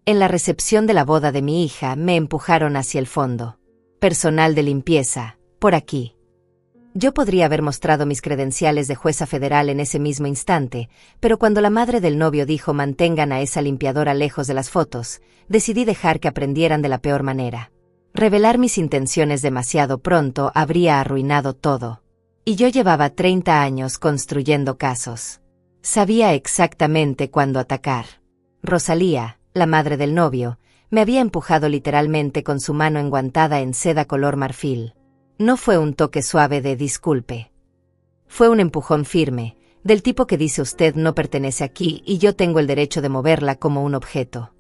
En la recepción de la boda de mi hija me empujaron hacia el fondo. Personal de limpieza, por aquí. Yo podría haber mostrado mis credenciales de jueza federal en ese mismo instante, pero cuando la madre del novio dijo mantengan a esa limpiadora lejos de las fotos, decidí dejar que aprendieran de la peor manera. Revelar mis intenciones demasiado pronto habría arruinado todo. Y yo llevaba 30 años construyendo casos. Sabía exactamente cuándo atacar. Rosalía, la madre del novio, me había empujado literalmente con su mano enguantada en seda color marfil. No fue un toque suave de disculpe. Fue un empujón firme, del tipo que dice usted no pertenece aquí y yo tengo el derecho de moverla como un objeto.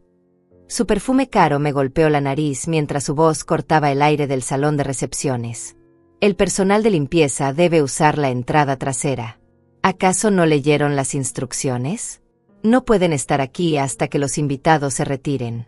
Su perfume caro me golpeó la nariz mientras su voz cortaba el aire del salón de recepciones. El personal de limpieza debe usar la entrada trasera. ¿Acaso no leyeron las instrucciones? No pueden estar aquí hasta que los invitados se retiren.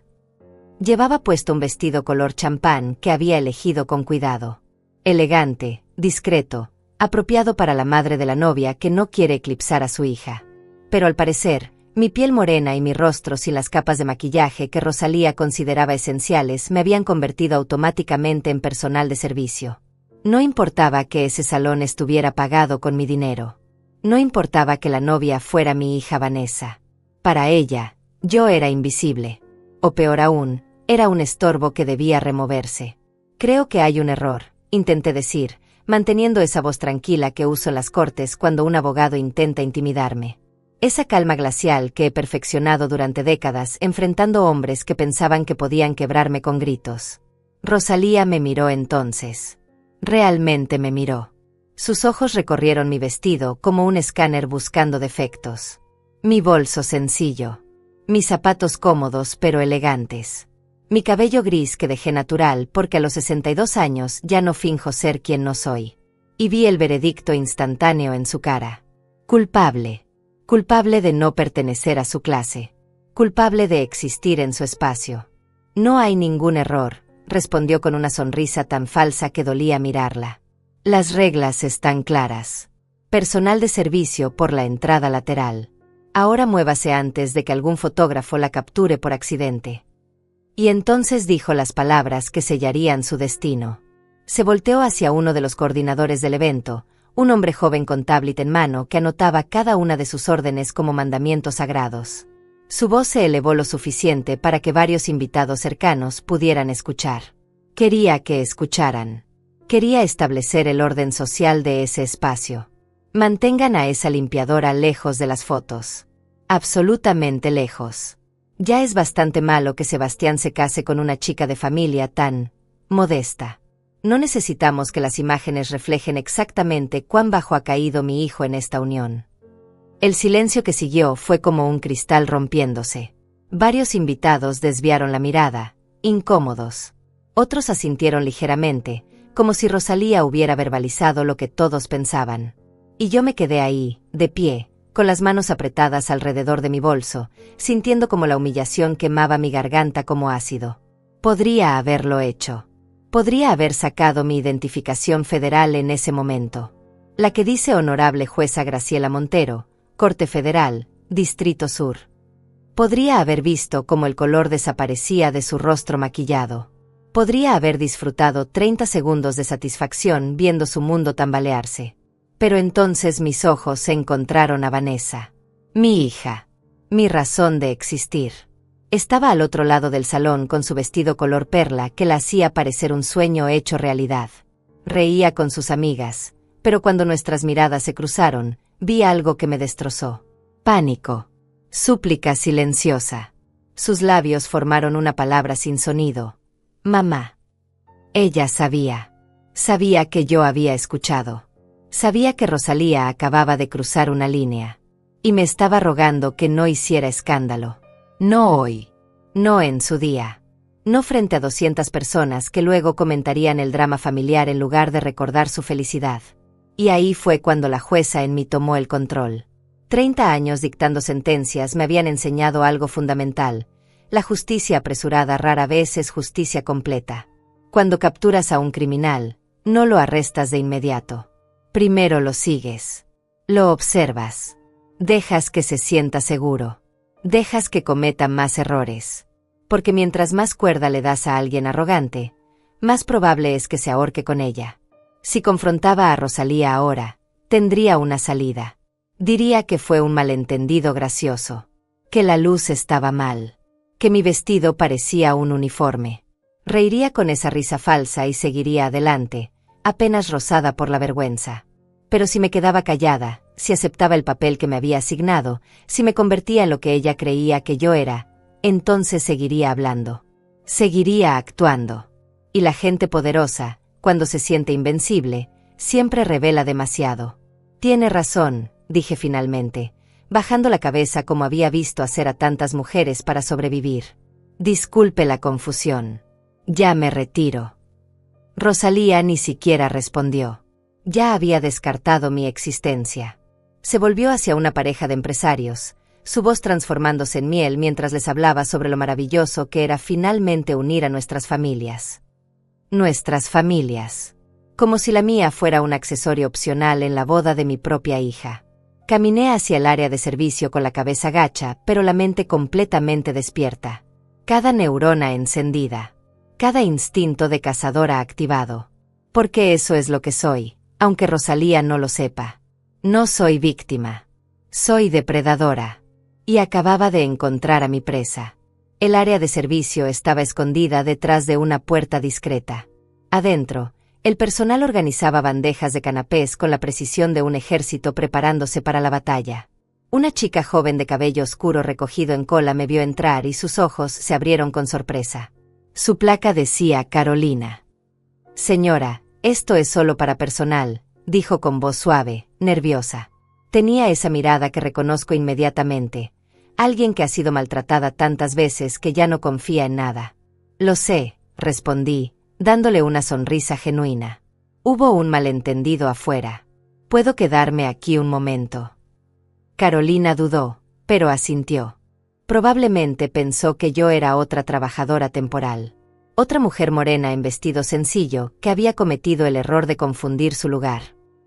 Llevaba puesto un vestido color champán que había elegido con cuidado. Elegante, discreto, apropiado para la madre de la novia que no quiere eclipsar a su hija. Pero al parecer, mi piel morena y mi rostro sin las capas de maquillaje que Rosalía consideraba esenciales me habían convertido automáticamente en personal de servicio. No importaba que ese salón estuviera pagado con mi dinero. No importaba que la novia fuera mi hija Vanessa. Para ella, yo era invisible. O peor aún, era un estorbo que debía removerse. Creo que hay un error, intenté decir, manteniendo esa voz tranquila que uso en las cortes cuando un abogado intenta intimidarme. Esa calma glacial que he perfeccionado durante décadas enfrentando hombres que pensaban que podían quebrarme con gritos. Rosalía me miró entonces. Realmente me miró. Sus ojos recorrieron mi vestido como un escáner buscando defectos. Mi bolso sencillo. Mis zapatos cómodos pero elegantes. Mi cabello gris que dejé natural porque a los 62 años ya no finjo ser quien no soy. Y vi el veredicto instantáneo en su cara. Culpable. Culpable de no pertenecer a su clase. Culpable de existir en su espacio. No hay ningún error, respondió con una sonrisa tan falsa que dolía mirarla. Las reglas están claras. Personal de servicio por la entrada lateral. Ahora muévase antes de que algún fotógrafo la capture por accidente. Y entonces dijo las palabras que sellarían su destino. Se volteó hacia uno de los coordinadores del evento, un hombre joven con tablet en mano que anotaba cada una de sus órdenes como mandamientos sagrados. Su voz se elevó lo suficiente para que varios invitados cercanos pudieran escuchar. Quería que escucharan. Quería establecer el orden social de ese espacio. Mantengan a esa limpiadora lejos de las fotos. Absolutamente lejos. Ya es bastante malo que Sebastián se case con una chica de familia tan modesta. No necesitamos que las imágenes reflejen exactamente cuán bajo ha caído mi hijo en esta unión. El silencio que siguió fue como un cristal rompiéndose. Varios invitados desviaron la mirada, incómodos. Otros asintieron ligeramente, como si Rosalía hubiera verbalizado lo que todos pensaban. Y yo me quedé ahí, de pie, con las manos apretadas alrededor de mi bolso, sintiendo como la humillación quemaba mi garganta como ácido. Podría haberlo hecho. Podría haber sacado mi identificación federal en ese momento. La que dice Honorable Jueza Graciela Montero, Corte Federal, Distrito Sur. Podría haber visto cómo el color desaparecía de su rostro maquillado. Podría haber disfrutado 30 segundos de satisfacción viendo su mundo tambalearse. Pero entonces mis ojos se encontraron a Vanessa. Mi hija. Mi razón de existir. Estaba al otro lado del salón con su vestido color perla que la hacía parecer un sueño hecho realidad. Reía con sus amigas, pero cuando nuestras miradas se cruzaron, vi algo que me destrozó. Pánico. Súplica silenciosa. Sus labios formaron una palabra sin sonido. Mamá. Ella sabía. Sabía que yo había escuchado. Sabía que Rosalía acababa de cruzar una línea. Y me estaba rogando que no hiciera escándalo. No hoy. No en su día. No frente a 200 personas que luego comentarían el drama familiar en lugar de recordar su felicidad. Y ahí fue cuando la jueza en mí tomó el control. 30 años dictando sentencias me habían enseñado algo fundamental. La justicia apresurada rara vez es justicia completa. Cuando capturas a un criminal, no lo arrestas de inmediato. Primero lo sigues. Lo observas. Dejas que se sienta seguro. Dejas que cometa más errores. Porque mientras más cuerda le das a alguien arrogante, más probable es que se ahorque con ella. Si confrontaba a Rosalía ahora, tendría una salida. Diría que fue un malentendido gracioso, que la luz estaba mal, que mi vestido parecía un uniforme. Reiría con esa risa falsa y seguiría adelante, apenas rozada por la vergüenza. Pero si me quedaba callada, si aceptaba el papel que me había asignado, si me convertía en lo que ella creía que yo era, entonces seguiría hablando. Seguiría actuando. Y la gente poderosa, cuando se siente invencible, siempre revela demasiado. Tiene razón, dije finalmente, bajando la cabeza como había visto hacer a tantas mujeres para sobrevivir. Disculpe la confusión. Ya me retiro. Rosalía ni siquiera respondió. Ya había descartado mi existencia. Se volvió hacia una pareja de empresarios, su voz transformándose en miel mientras les hablaba sobre lo maravilloso que era finalmente unir a nuestras familias. Nuestras familias. Como si la mía fuera un accesorio opcional en la boda de mi propia hija. Caminé hacia el área de servicio con la cabeza gacha, pero la mente completamente despierta. Cada neurona encendida. Cada instinto de cazadora activado. Porque eso es lo que soy, aunque Rosalía no lo sepa. No soy víctima. Soy depredadora. Y acababa de encontrar a mi presa. El área de servicio estaba escondida detrás de una puerta discreta. Adentro, el personal organizaba bandejas de canapés con la precisión de un ejército preparándose para la batalla. Una chica joven de cabello oscuro recogido en cola me vio entrar y sus ojos se abrieron con sorpresa. Su placa decía Carolina. Señora, esto es solo para personal, dijo con voz suave, nerviosa. Tenía esa mirada que reconozco inmediatamente. Alguien que ha sido maltratada tantas veces que ya no confía en nada. Lo sé, respondí, dándole una sonrisa genuina. Hubo un malentendido afuera. ¿Puedo quedarme aquí un momento? Carolina dudó, pero asintió. Probablemente pensó que yo era otra trabajadora temporal. Otra mujer morena en vestido sencillo que había cometido el error de confundir su lugar.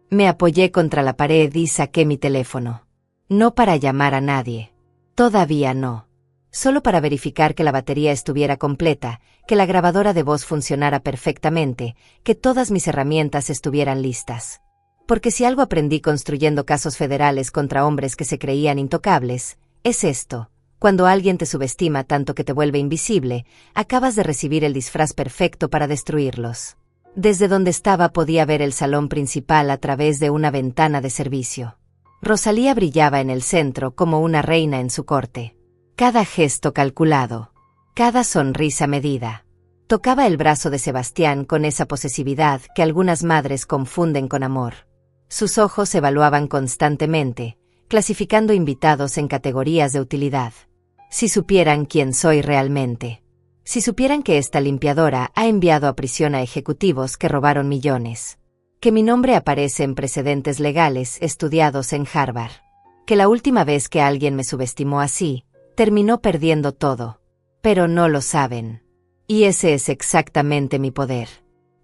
Me apoyé contra la pared y saqué mi teléfono. No para llamar a nadie. Todavía no. Solo para verificar que la batería estuviera completa, que la grabadora de voz funcionara perfectamente, que todas mis herramientas estuvieran listas. Porque si algo aprendí construyendo casos federales contra hombres que se creían intocables, es esto. Cuando alguien te subestima tanto que te vuelve invisible, acabas de recibir el disfraz perfecto para destruirlos. Desde donde estaba podía ver el salón principal a través de una ventana de servicio. Rosalía brillaba en el centro como una reina en su corte. Cada gesto calculado. Cada sonrisa medida. Tocaba el brazo de Sebastián con esa posesividad que algunas madres confunden con amor. Sus ojos evaluaban constantemente, clasificando invitados en categorías de utilidad. Si supieran quién soy realmente. Si supieran que esta limpiadora ha enviado a prisión a ejecutivos que robaron millones. Que mi nombre aparece en precedentes legales estudiados en Harvard. Que la última vez que alguien me subestimó así, terminó perdiendo todo. Pero no lo saben. Y ese es exactamente mi poder.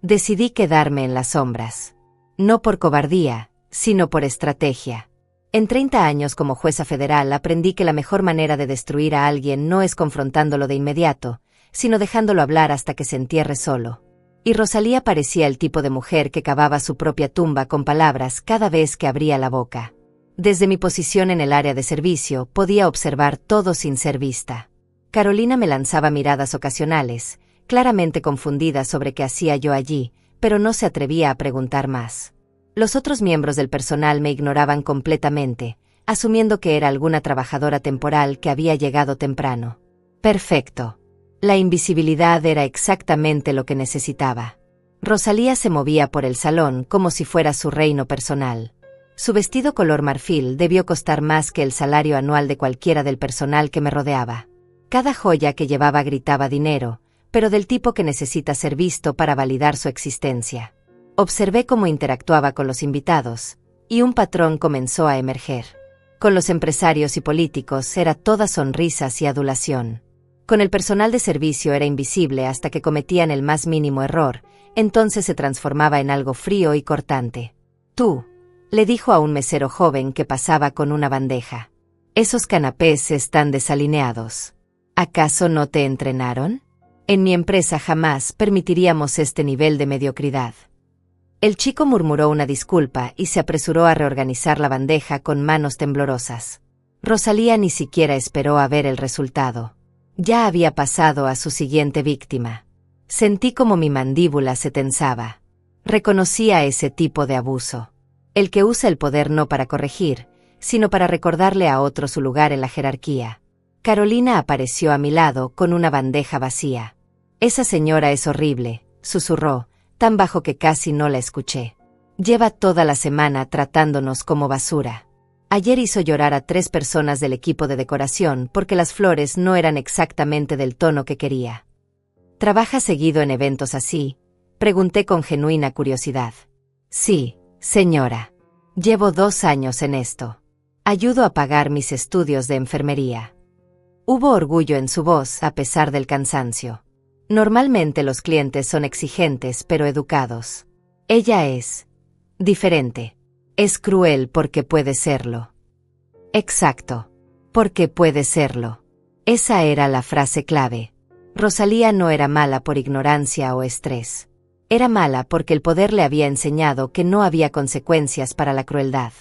Decidí quedarme en las sombras. No por cobardía, sino por estrategia. En 30 años como jueza federal aprendí que la mejor manera de destruir a alguien no es confrontándolo de inmediato, sino dejándolo hablar hasta que se entierre solo. Y Rosalía parecía el tipo de mujer que cavaba su propia tumba con palabras cada vez que abría la boca. Desde mi posición en el área de servicio podía observar todo sin ser vista. Carolina me lanzaba miradas ocasionales, claramente confundida sobre qué hacía yo allí, pero no se atrevía a preguntar más. Los otros miembros del personal me ignoraban completamente, asumiendo que era alguna trabajadora temporal que había llegado temprano. Perfecto. La invisibilidad era exactamente lo que necesitaba. Rosalía se movía por el salón como si fuera su reino personal. Su vestido color marfil debió costar más que el salario anual de cualquiera del personal que me rodeaba. Cada joya que llevaba gritaba dinero, pero del tipo que necesita ser visto para validar su existencia. Observé cómo interactuaba con los invitados, y un patrón comenzó a emerger. Con los empresarios y políticos era toda sonrisas y adulación. Con el personal de servicio era invisible hasta que cometían el más mínimo error, entonces se transformaba en algo frío y cortante. Tú, le dijo a un mesero joven que pasaba con una bandeja. Esos canapés están desalineados. ¿Acaso no te entrenaron? En mi empresa jamás permitiríamos este nivel de mediocridad. El chico murmuró una disculpa y se apresuró a reorganizar la bandeja con manos temblorosas. Rosalía ni siquiera esperó a ver el resultado. Ya había pasado a su siguiente víctima. Sentí como mi mandíbula se tensaba. Reconocía ese tipo de abuso. El que usa el poder no para corregir, sino para recordarle a otro su lugar en la jerarquía. Carolina apareció a mi lado con una bandeja vacía. «Esa señora es horrible», susurró, tan bajo que casi no la escuché. «Lleva toda la semana tratándonos como basura. Ayer hizo llorar a 3 personas del equipo de decoración porque las flores no eran exactamente del tono que quería». «¿Trabaja seguido en eventos así?», pregunté con genuina curiosidad. «Sí, señora. Llevo 2 años en esto. Ayudo a pagar mis estudios de enfermería». Hubo orgullo en su voz a pesar del cansancio. Normalmente los clientes son exigentes pero educados. Ella es diferente. Es cruel porque puede serlo. Exacto. Porque puede serlo. Esa era la frase clave. Rosalía no era mala por ignorancia o estrés. Era mala porque el poder le había enseñado que no había consecuencias para la crueldad.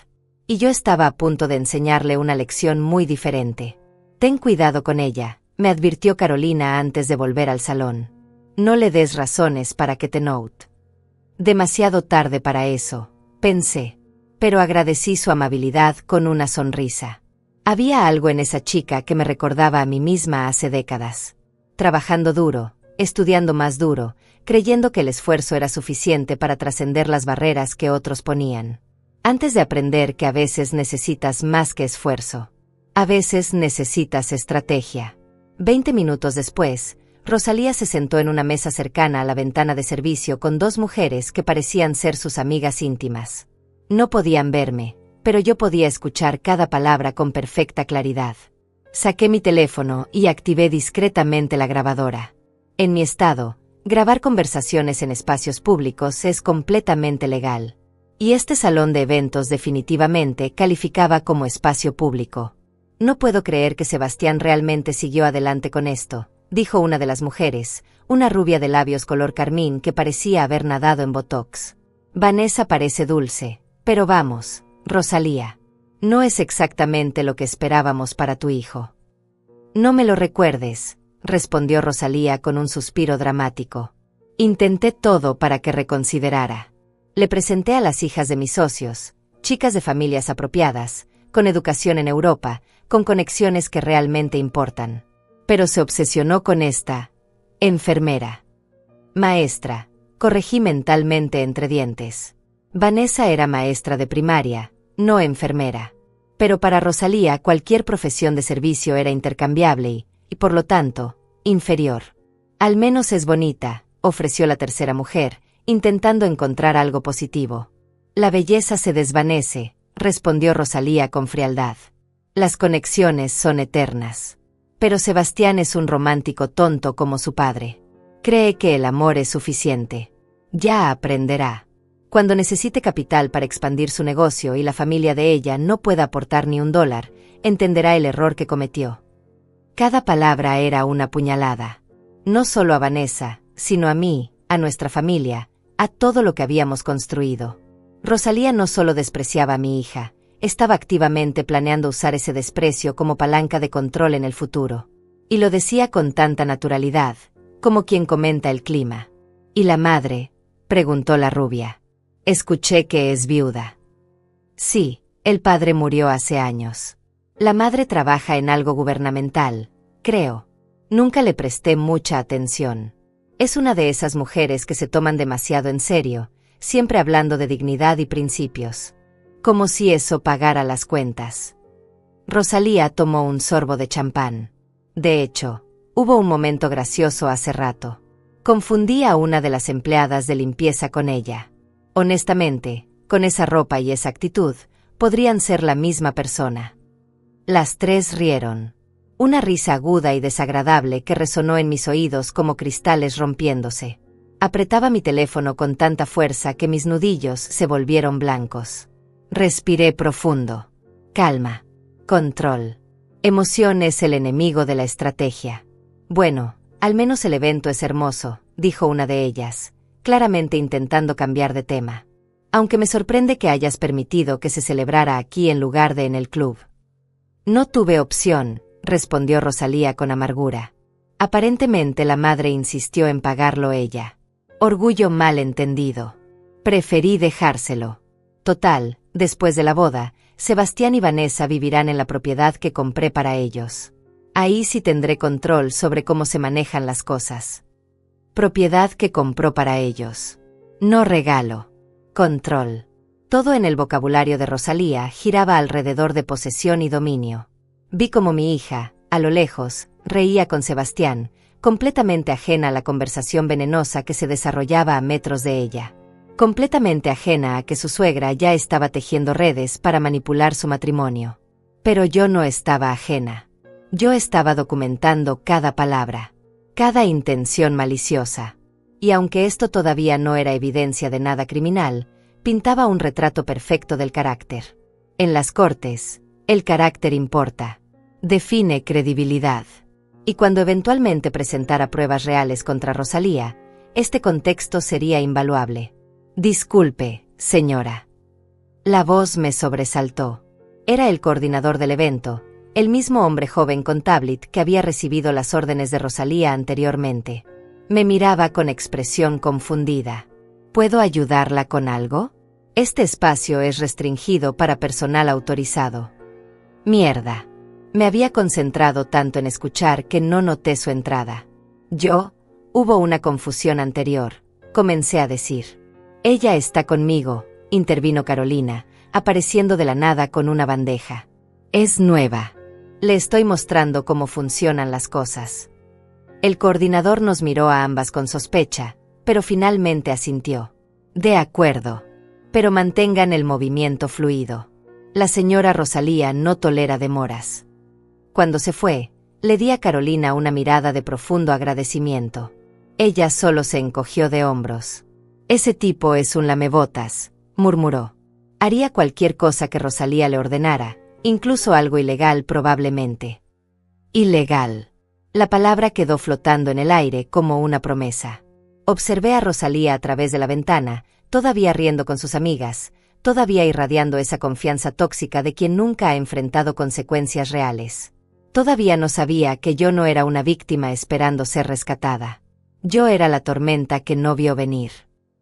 Y yo estaba a punto de enseñarle una lección muy diferente. «Ten cuidado con ella», me advirtió Carolina antes de volver al salón. «No le des razones para que te note». Demasiado tarde para eso, pensé, pero agradecí su amabilidad con una sonrisa. Había algo en esa chica que me recordaba a mí misma hace décadas. Trabajando duro, estudiando más duro, creyendo que el esfuerzo era suficiente para trascender las barreras que otros ponían. Antes de aprender que a veces necesitas más que esfuerzo. A veces necesitas estrategia. 20 minutos después, Rosalía se sentó en una mesa cercana a la ventana de servicio con 2 mujeres que parecían ser sus amigas íntimas. No podían verme, pero yo podía escuchar cada palabra con perfecta claridad. Saqué mi teléfono y activé discretamente la grabadora. En mi estado, grabar conversaciones en espacios públicos es completamente legal. Y este salón de eventos definitivamente calificaba como espacio público. «No puedo creer que Sebastián realmente siguió adelante con esto», dijo una de las mujeres, una rubia de labios color carmín que parecía haber nadado en botox. «Vanessa parece dulce, pero vamos, Rosalía. No es exactamente lo que esperábamos para tu hijo». «No me lo recuerdes», respondió Rosalía con un suspiro dramático. «Intenté todo para que reconsiderara. Le presenté a las hijas de mis socios, chicas de familias apropiadas, con educación en Europa, con conexiones que realmente importan. Pero se obsesionó con esta enfermera. Maestra», corregí mentalmente entre dientes. Vanessa era maestra de primaria, no enfermera. Pero para Rosalía cualquier profesión de servicio era intercambiable y, por lo tanto, inferior. «Al menos es bonita», ofreció la tercera mujer, intentando encontrar algo positivo. «La belleza se desvanece», respondió Rosalía con frialdad. «Las conexiones son eternas. Pero Sebastián es un romántico tonto como su padre. Cree que el amor es suficiente. Ya aprenderá. Cuando necesite capital para expandir su negocio y la familia de ella no pueda aportar ni $1, entenderá el error que cometió». Cada palabra era una puñalada. No solo a Vanessa, sino a mí, a nuestra familia, a todo lo que habíamos construido. Rosalía no solo despreciaba a mi hija, estaba activamente planeando usar ese desprecio como palanca de control en el futuro. Y lo decía con tanta naturalidad, como quien comenta el clima. «¿Y la madre?», preguntó la rubia. «Escuché que es viuda». «Sí, el padre murió hace años. La madre trabaja en algo gubernamental, creo. Nunca le presté mucha atención. Es una de esas mujeres que se toman demasiado en serio, siempre hablando de dignidad y principios. Como si eso pagara las cuentas». Rosalía tomó un sorbo de champán. De hecho, hubo un momento gracioso hace rato. Confundí a una de las empleadas de limpieza con ella. Honestamente, con esa ropa y esa actitud, podrían ser la misma persona. Las 3 rieron. Una risa aguda y desagradable que resonó en mis oídos como cristales rompiéndose. Apretaba mi teléfono con tanta fuerza que mis nudillos se volvieron blancos. Respiré profundo. Calma. Control. Emoción es el enemigo de la estrategia. Bueno, al menos el evento es hermoso, dijo una de ellas, claramente intentando cambiar de tema. Aunque me sorprende que hayas permitido que se celebrara aquí en lugar de en el club. No tuve opción, respondió Rosalía con amargura. Aparentemente la madre insistió en pagarlo ella. Orgullo mal entendido. Preferí dejárselo. Total, después de la boda, Sebastián y Vanessa vivirán en la propiedad que compré para ellos. Ahí sí tendré control sobre cómo se manejan las cosas. Propiedad que compró para ellos. No regalo. Control. Todo en el vocabulario de Rosalía giraba alrededor de posesión y dominio. Vi como mi hija, a lo lejos, reía con Sebastián, completamente ajena a la conversación venenosa que se desarrollaba a metros de ella. Completamente ajena a que su suegra ya estaba tejiendo redes para manipular su matrimonio. Pero yo no estaba ajena. Yo estaba documentando cada palabra, cada intención maliciosa. Y aunque esto todavía no era evidencia de nada criminal, pintaba un retrato perfecto del carácter. En las cortes, el carácter importa. Define credibilidad. Y cuando eventualmente presentara pruebas reales contra Rosalía, este contexto sería invaluable. Disculpe, señora. La voz me sobresaltó. Era el coordinador del evento, el mismo hombre joven con tablet que había recibido las órdenes de Rosalía anteriormente. Me miraba con expresión confundida. ¿Puedo ayudarla con algo? Este espacio es restringido para personal autorizado. Mierda. Me había concentrado tanto en escuchar que no noté su entrada. Hubo una confusión anterior, comencé a decir. Ella está conmigo, intervino Carolina, apareciendo de la nada con una bandeja. Es nueva. Le estoy mostrando cómo funcionan las cosas. El coordinador nos miró a ambas con sospecha, pero finalmente asintió. De acuerdo. Pero mantengan el movimiento fluido. La señora Rosalía no tolera demoras. Cuando se fue, le di a Carolina una mirada de profundo agradecimiento. Ella solo se encogió de hombros. Ese tipo es un lamebotas, murmuró. Haría cualquier cosa que Rosalía le ordenara, incluso algo ilegal probablemente. Ilegal. La palabra quedó flotando en el aire como una promesa. Observé a Rosalía a través de la ventana, todavía riendo con sus amigas, todavía irradiando esa confianza tóxica de quien nunca ha enfrentado consecuencias reales. Todavía no sabía que yo no era una víctima esperando ser rescatada. Yo era la tormenta que no vio venir.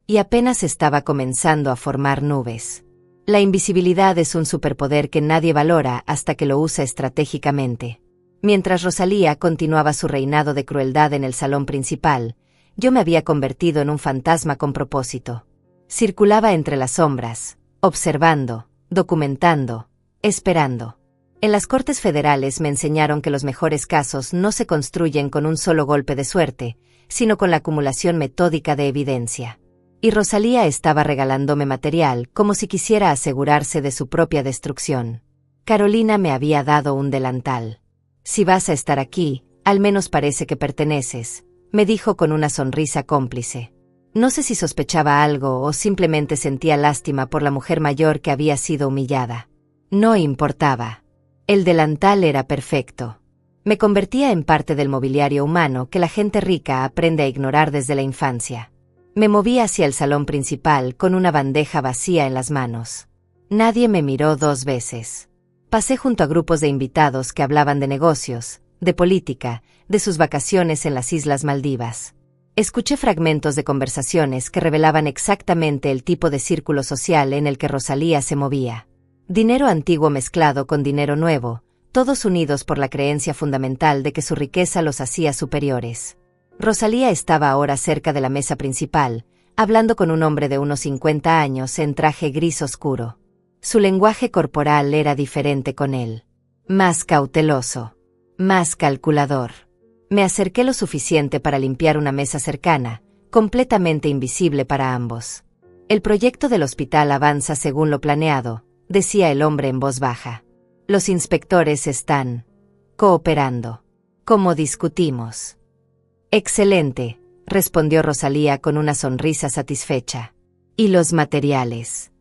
Y apenas estaba comenzando a formar nubes. La invisibilidad es un superpoder que nadie valora hasta que lo usa estratégicamente. Mientras Rosalía continuaba su reinado de crueldad en el salón principal, yo me había convertido en un fantasma con propósito. Circulaba entre las sombras, observando, documentando, esperando. En las Cortes Federales me enseñaron que los mejores casos no se construyen con un solo golpe de suerte, sino con la acumulación metódica de evidencia. Y Rosalía estaba regalándome material como si quisiera asegurarse de su propia destrucción. Carolina me había dado un delantal. Si vas a estar aquí, al menos parece que perteneces, me dijo con una sonrisa cómplice. No sé si sospechaba algo o simplemente sentía lástima por la mujer mayor que había sido humillada. No importaba. El delantal era perfecto. Me convertía en parte del mobiliario humano que la gente rica aprende a ignorar desde la infancia. Me moví hacia el salón principal con una bandeja vacía en las manos. Nadie me miró 2 veces. Pasé junto a grupos de invitados que hablaban de negocios, de política, de sus vacaciones en las Islas Maldivas. Escuché fragmentos de conversaciones que revelaban exactamente el tipo de círculo social en el que Rosalía se movía. Dinero antiguo mezclado con dinero nuevo, todos unidos por la creencia fundamental de que su riqueza los hacía superiores. Rosalía estaba ahora cerca de la mesa principal, hablando con un hombre de unos 50 años en traje gris oscuro. Su lenguaje corporal era diferente con él. Más cauteloso. Más calculador. Me acerqué lo suficiente para limpiar una mesa cercana, completamente invisible para ambos. El proyecto del hospital avanza según lo planeado, decía el hombre en voz baja. Los inspectores están cooperando. Como discutimos. Excelente, respondió Rosalía con una sonrisa satisfecha. ¿Y los materiales?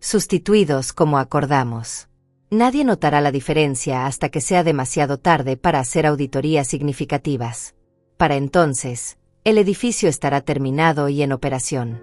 Sustituidos como acordamos. Nadie notará la diferencia hasta que sea demasiado tarde para hacer auditorías significativas. Para entonces, el edificio estará terminado y en operación.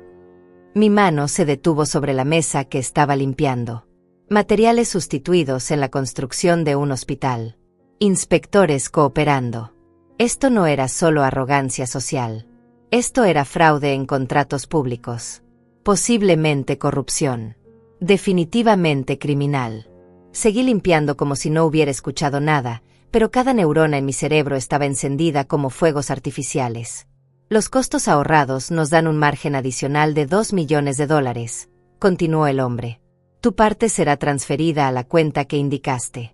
Mi mano se detuvo sobre la mesa que estaba limpiando. Materiales sustituidos en la construcción de un hospital. Inspectores cooperando. Esto no era solo arrogancia social. Esto era fraude en contratos públicos. Posiblemente corrupción. Definitivamente criminal. Seguí limpiando como si no hubiera escuchado nada, pero cada neurona en mi cerebro estaba encendida como fuegos artificiales. Los costos ahorrados nos dan un margen adicional de $2 millones, continuó el hombre. Tu parte será transferida a la cuenta que indicaste.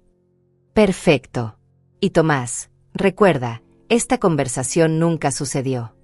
Perfecto. Y Tomás, recuerda, esta conversación nunca sucedió.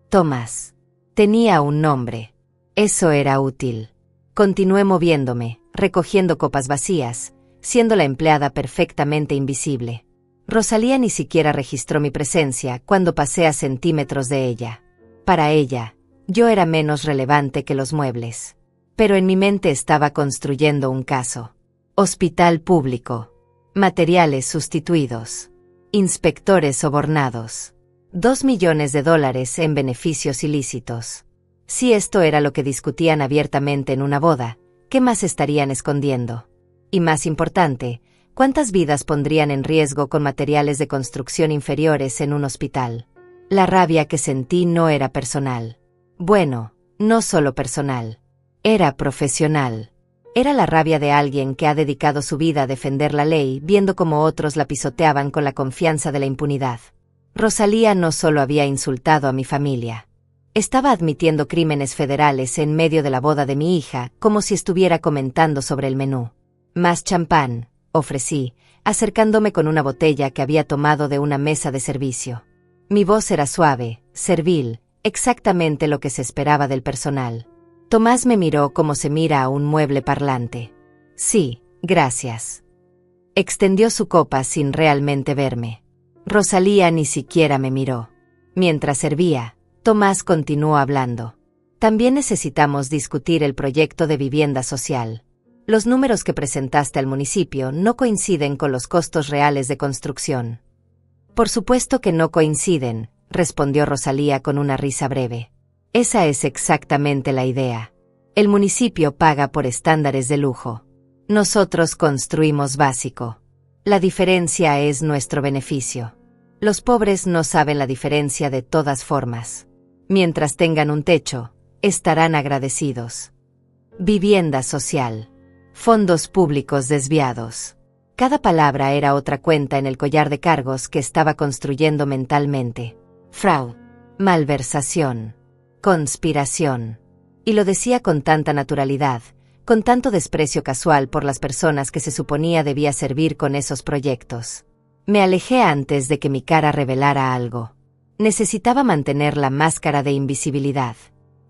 Tomás. Tenía un nombre. Eso era útil. Continué moviéndome, recogiendo copas vacías, siendo la empleada perfectamente invisible. Rosalía ni siquiera registró mi presencia cuando pasé a centímetros de ella. Para ella, yo era menos relevante que los muebles. Pero en mi mente estaba construyendo un caso. Hospital público. Materiales sustituidos. Inspectores sobornados. $2 millones en beneficios ilícitos. Si esto era lo que discutían abiertamente en una boda, ¿qué más estarían escondiendo? Y más importante, ¿cuántas vidas pondrían en riesgo con materiales de construcción inferiores en un hospital? La rabia que sentí no era personal. Bueno, no solo personal. Era profesional. Era la rabia de alguien que ha dedicado su vida a defender la ley, viendo cómo otros la pisoteaban con la confianza de la impunidad. Rosalía no solo había insultado a mi familia. Estaba admitiendo crímenes federales en medio de la boda de mi hija, como si estuviera comentando sobre el menú. Más champán, ofrecí, acercándome con una botella que había tomado de una mesa de servicio. Mi voz era suave, servil, exactamente lo que se esperaba del personal. Tomás me miró como se mira a un mueble parlante. Sí, gracias. Extendió su copa sin realmente verme. Rosalía ni siquiera me miró. Mientras servía, Tomás continuó hablando. También necesitamos discutir el proyecto de vivienda social. Los números que presentaste al municipio no coinciden con los costos reales de construcción. Por supuesto que no coinciden, respondió Rosalía con una risa breve. Esa es exactamente la idea. El municipio paga por estándares de lujo. Nosotros construimos básico. La diferencia es nuestro beneficio. Los pobres no saben la diferencia de todas formas. Mientras tengan un techo, estarán agradecidos. Vivienda social. Fondos públicos desviados. Cada palabra era otra cuenta en el collar de cargos que estaba construyendo mentalmente. Fraude. Malversación. Conspiración. Y lo decía con tanta naturalidad, con tanto desprecio casual por las personas que se suponía debía servir con esos proyectos. Me alejé antes de que mi cara revelara algo. Necesitaba mantener la máscara de invisibilidad.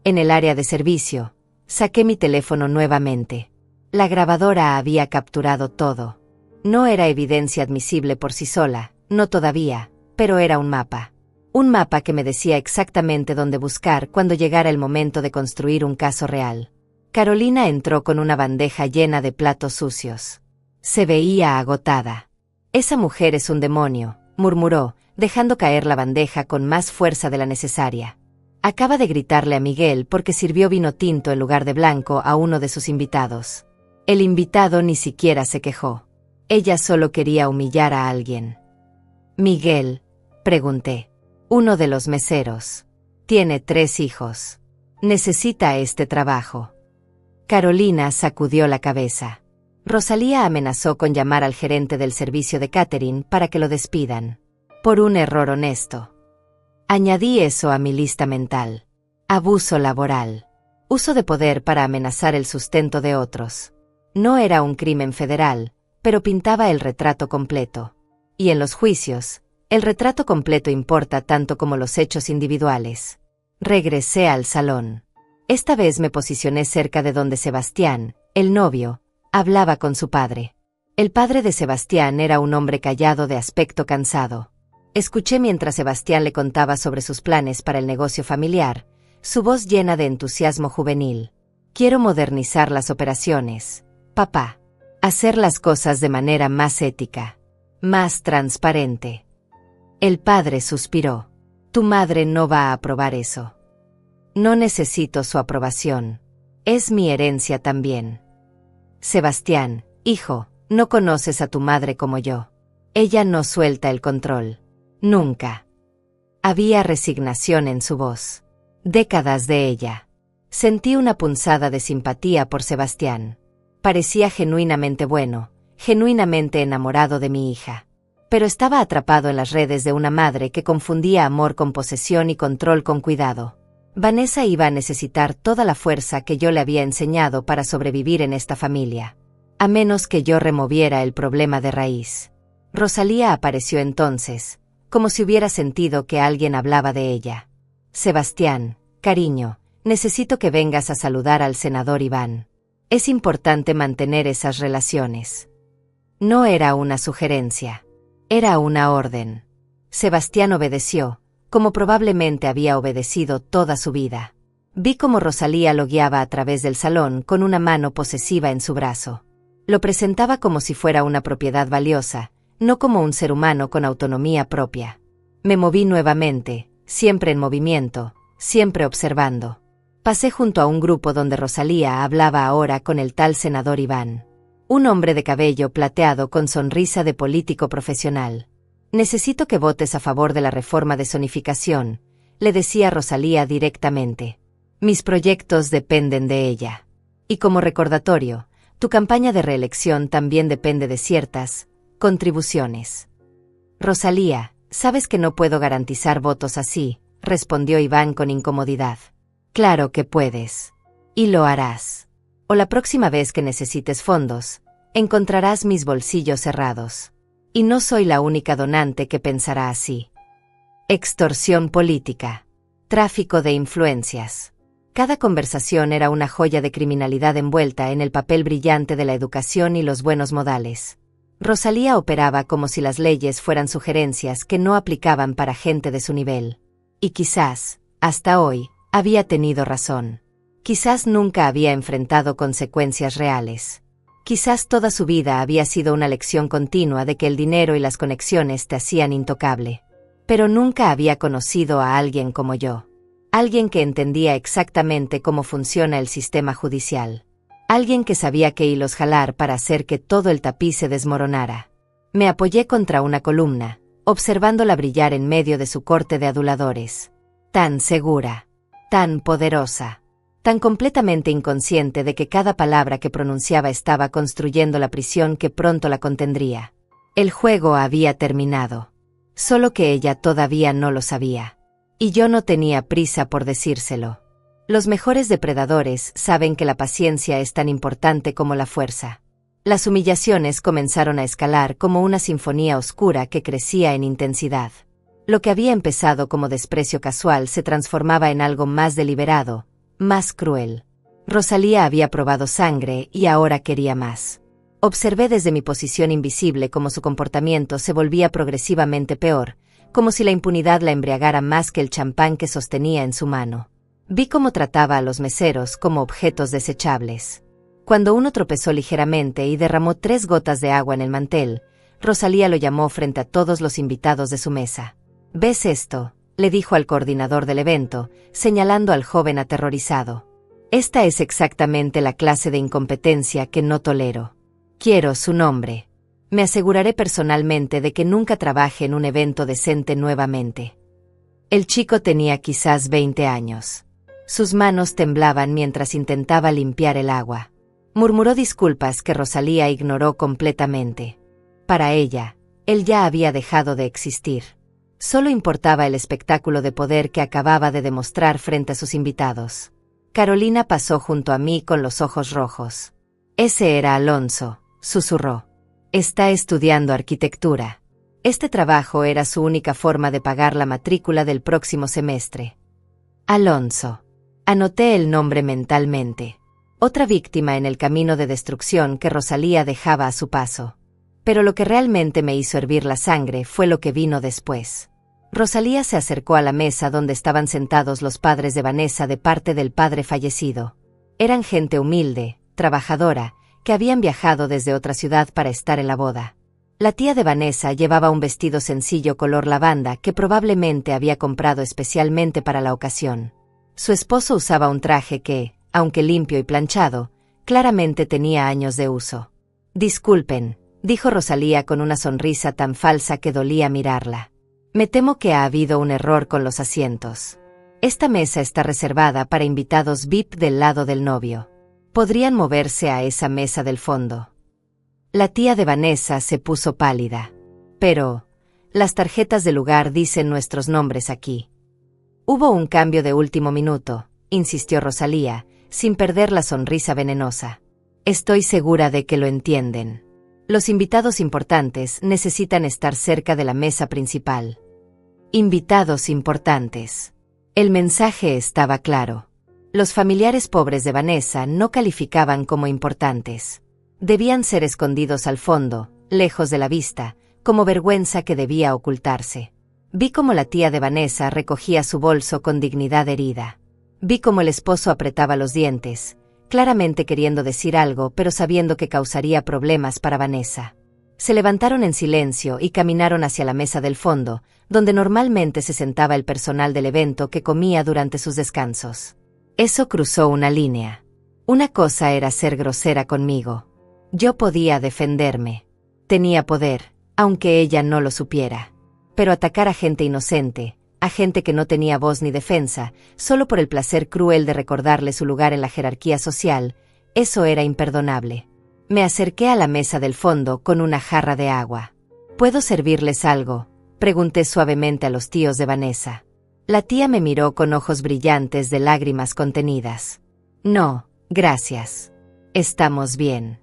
En el área de servicio, saqué mi teléfono nuevamente. La grabadora había capturado todo. No era evidencia admisible por sí sola, no todavía, pero era un mapa. Un mapa que me decía exactamente dónde buscar cuando llegara el momento de construir un caso real. Carolina entró con una bandeja llena de platos sucios. Se veía agotada. Esa mujer es un demonio, murmuró, dejando caer la bandeja con más fuerza de la necesaria. Acaba de gritarle a Miguel porque sirvió vino tinto en lugar de blanco a uno de sus invitados. El invitado ni siquiera se quejó. Ella solo quería humillar a alguien. Miguel, pregunté. Uno de los meseros. Tiene 3 hijos. Necesita este trabajo. Carolina sacudió la cabeza. Rosalía amenazó con llamar al gerente del servicio de catering para que lo despidan. Por un error honesto. Añadí eso a mi lista mental. Abuso laboral. Uso de poder para amenazar el sustento de otros. No era un crimen federal, pero pintaba el retrato completo. Y en los juicios, el retrato completo importa tanto como los hechos individuales. Regresé al salón. Esta vez me posicioné cerca de donde Sebastián, el novio, hablaba con su padre. El padre de Sebastián era un hombre callado de aspecto cansado. Escuché mientras Sebastián le contaba sobre sus planes para el negocio familiar, su voz llena de entusiasmo juvenil. Quiero modernizar las operaciones, papá. Hacer las cosas de manera más ética, más transparente. El padre suspiró. Tu madre no va a aprobar eso. No necesito su aprobación. Es mi herencia también. Sebastián, hijo, no conoces a tu madre como yo. Ella no suelta el control. Nunca. Había resignación en su voz. Décadas de ella. Sentí una punzada de simpatía por Sebastián. Parecía genuinamente bueno, genuinamente enamorado de mi hija. Pero estaba atrapado en las redes de una madre que confundía amor con posesión y control con cuidado. Vanessa iba a necesitar toda la fuerza que yo le había enseñado para sobrevivir en esta familia. A menos que yo removiera el problema de raíz. Rosalía apareció entonces, como si hubiera sentido que alguien hablaba de ella. Sebastián, cariño, necesito que vengas a saludar al senador Iván. Es importante mantener esas relaciones. No era una sugerencia. Era una orden. Sebastián obedeció, como probablemente había obedecido toda su vida. Vi cómo Rosalía lo guiaba a través del salón con una mano posesiva en su brazo. Lo presentaba como si fuera una propiedad valiosa, no como un ser humano con autonomía propia. Me moví nuevamente, siempre en movimiento, siempre observando. Pasé junto a un grupo donde Rosalía hablaba ahora con el tal senador Iván. Un hombre de cabello plateado con sonrisa de político profesional. Necesito que votes a favor de la reforma de zonificación, le decía Rosalía directamente. Mis proyectos dependen de ella. Y como recordatorio, tu campaña de reelección también depende de ciertas contribuciones. Rosalía, sabes que no puedo garantizar votos así, respondió Iván con incomodidad. Claro que puedes. Y lo harás. O la próxima vez que necesites fondos, encontrarás mis bolsillos cerrados. Y no soy la única donante que pensará así. Extorsión política. Tráfico de influencias. Cada conversación era una joya de criminalidad envuelta en el papel brillante de la educación y los buenos modales. Rosalía operaba como si las leyes fueran sugerencias que no aplicaban para gente de su nivel. Y quizás, hasta hoy, había tenido razón. Quizás nunca había enfrentado consecuencias reales. Quizás toda su vida había sido una lección continua de que el dinero y las conexiones te hacían intocable. Pero nunca había conocido a alguien como yo. Alguien que entendía exactamente cómo funciona el sistema judicial. Alguien que sabía qué hilos jalar para hacer que todo el tapiz se desmoronara. Me apoyé contra una columna, observándola brillar en medio de su corte de aduladores. Tan segura, tan poderosa, tan completamente inconsciente de que cada palabra que pronunciaba estaba construyendo la prisión que pronto la contendría. El juego había terminado. Solo que ella todavía no lo sabía. Y yo no tenía prisa por decírselo. Los mejores depredadores saben que la paciencia es tan importante como la fuerza. Las humillaciones comenzaron a escalar como una sinfonía oscura que crecía en intensidad. Lo que había empezado como desprecio casual se transformaba en algo más deliberado, más cruel. Rosalía había probado sangre y ahora quería más. Observé desde mi posición invisible cómo su comportamiento se volvía progresivamente peor, como si la impunidad la embriagara más que el champán que sostenía en su mano. Vi cómo trataba a los meseros como objetos desechables. Cuando uno tropezó ligeramente y derramó 3 gotas de agua en el mantel, Rosalía lo llamó frente a todos los invitados de su mesa. ¿Ves esto?, le dijo al coordinador del evento, señalando al joven aterrorizado. Esta es exactamente la clase de incompetencia que no tolero. Quiero su nombre. Me aseguraré personalmente de que nunca trabaje en un evento decente nuevamente. El chico tenía quizás 20 años. Sus manos temblaban mientras intentaba limpiar el agua. Murmuró disculpas que Rosalía ignoró completamente. Para ella, él ya había dejado de existir. Solo importaba el espectáculo de poder que acababa de demostrar frente a sus invitados. Carolina pasó junto a mí con los ojos rojos. Ese era Alonso, susurró. Está estudiando arquitectura. Este trabajo era su única forma de pagar la matrícula del próximo semestre. Alonso. Anoté el nombre mentalmente. Otra víctima en el camino de destrucción que Rosalía dejaba a su paso. Pero lo que realmente me hizo hervir la sangre fue lo que vino después. Rosalía se acercó a la mesa donde estaban sentados los padres de Vanessa de parte del padre fallecido. Eran gente humilde, trabajadora, que habían viajado desde otra ciudad para estar en la boda. La tía de Vanessa llevaba un vestido sencillo color lavanda que probablemente había comprado especialmente para la ocasión. Su esposo usaba un traje que, aunque limpio y planchado, claramente tenía años de uso. «Disculpen», dijo Rosalía con una sonrisa tan falsa que dolía mirarla. «Me temo que ha habido un error con los asientos. Esta mesa está reservada para invitados VIP del lado del novio. ¿Podrían moverse a esa mesa del fondo?» La tía de Vanessa se puso pálida. «Pero, las tarjetas del lugar dicen nuestros nombres aquí». «Hubo un cambio de último minuto», insistió Rosalía, sin perder la sonrisa venenosa. «Estoy segura de que lo entienden. Los invitados importantes necesitan estar cerca de la mesa principal». Invitados importantes. El mensaje estaba claro. Los familiares pobres de Vanessa no calificaban como importantes. Debían ser escondidos al fondo, lejos de la vista, como vergüenza que debía ocultarse. Vi cómo la tía de Vanessa recogía su bolso con dignidad herida. Vi cómo el esposo apretaba los dientes, claramente queriendo decir algo pero sabiendo que causaría problemas para Vanessa. Se levantaron en silencio y caminaron hacia la mesa del fondo, donde normalmente se sentaba el personal del evento que comía durante sus descansos. Eso cruzó una línea. Una cosa era ser grosera conmigo. Yo podía defenderme. Tenía poder, aunque ella no lo supiera. Pero atacar a gente inocente, a gente que no tenía voz ni defensa, solo por el placer cruel de recordarle su lugar en la jerarquía social, eso era imperdonable. Me acerqué a la mesa del fondo con una jarra de agua. «¿Puedo servirles algo?», pregunté suavemente a los tíos de Vanessa. La tía me miró con ojos brillantes de lágrimas contenidas. «No, gracias. Estamos bien».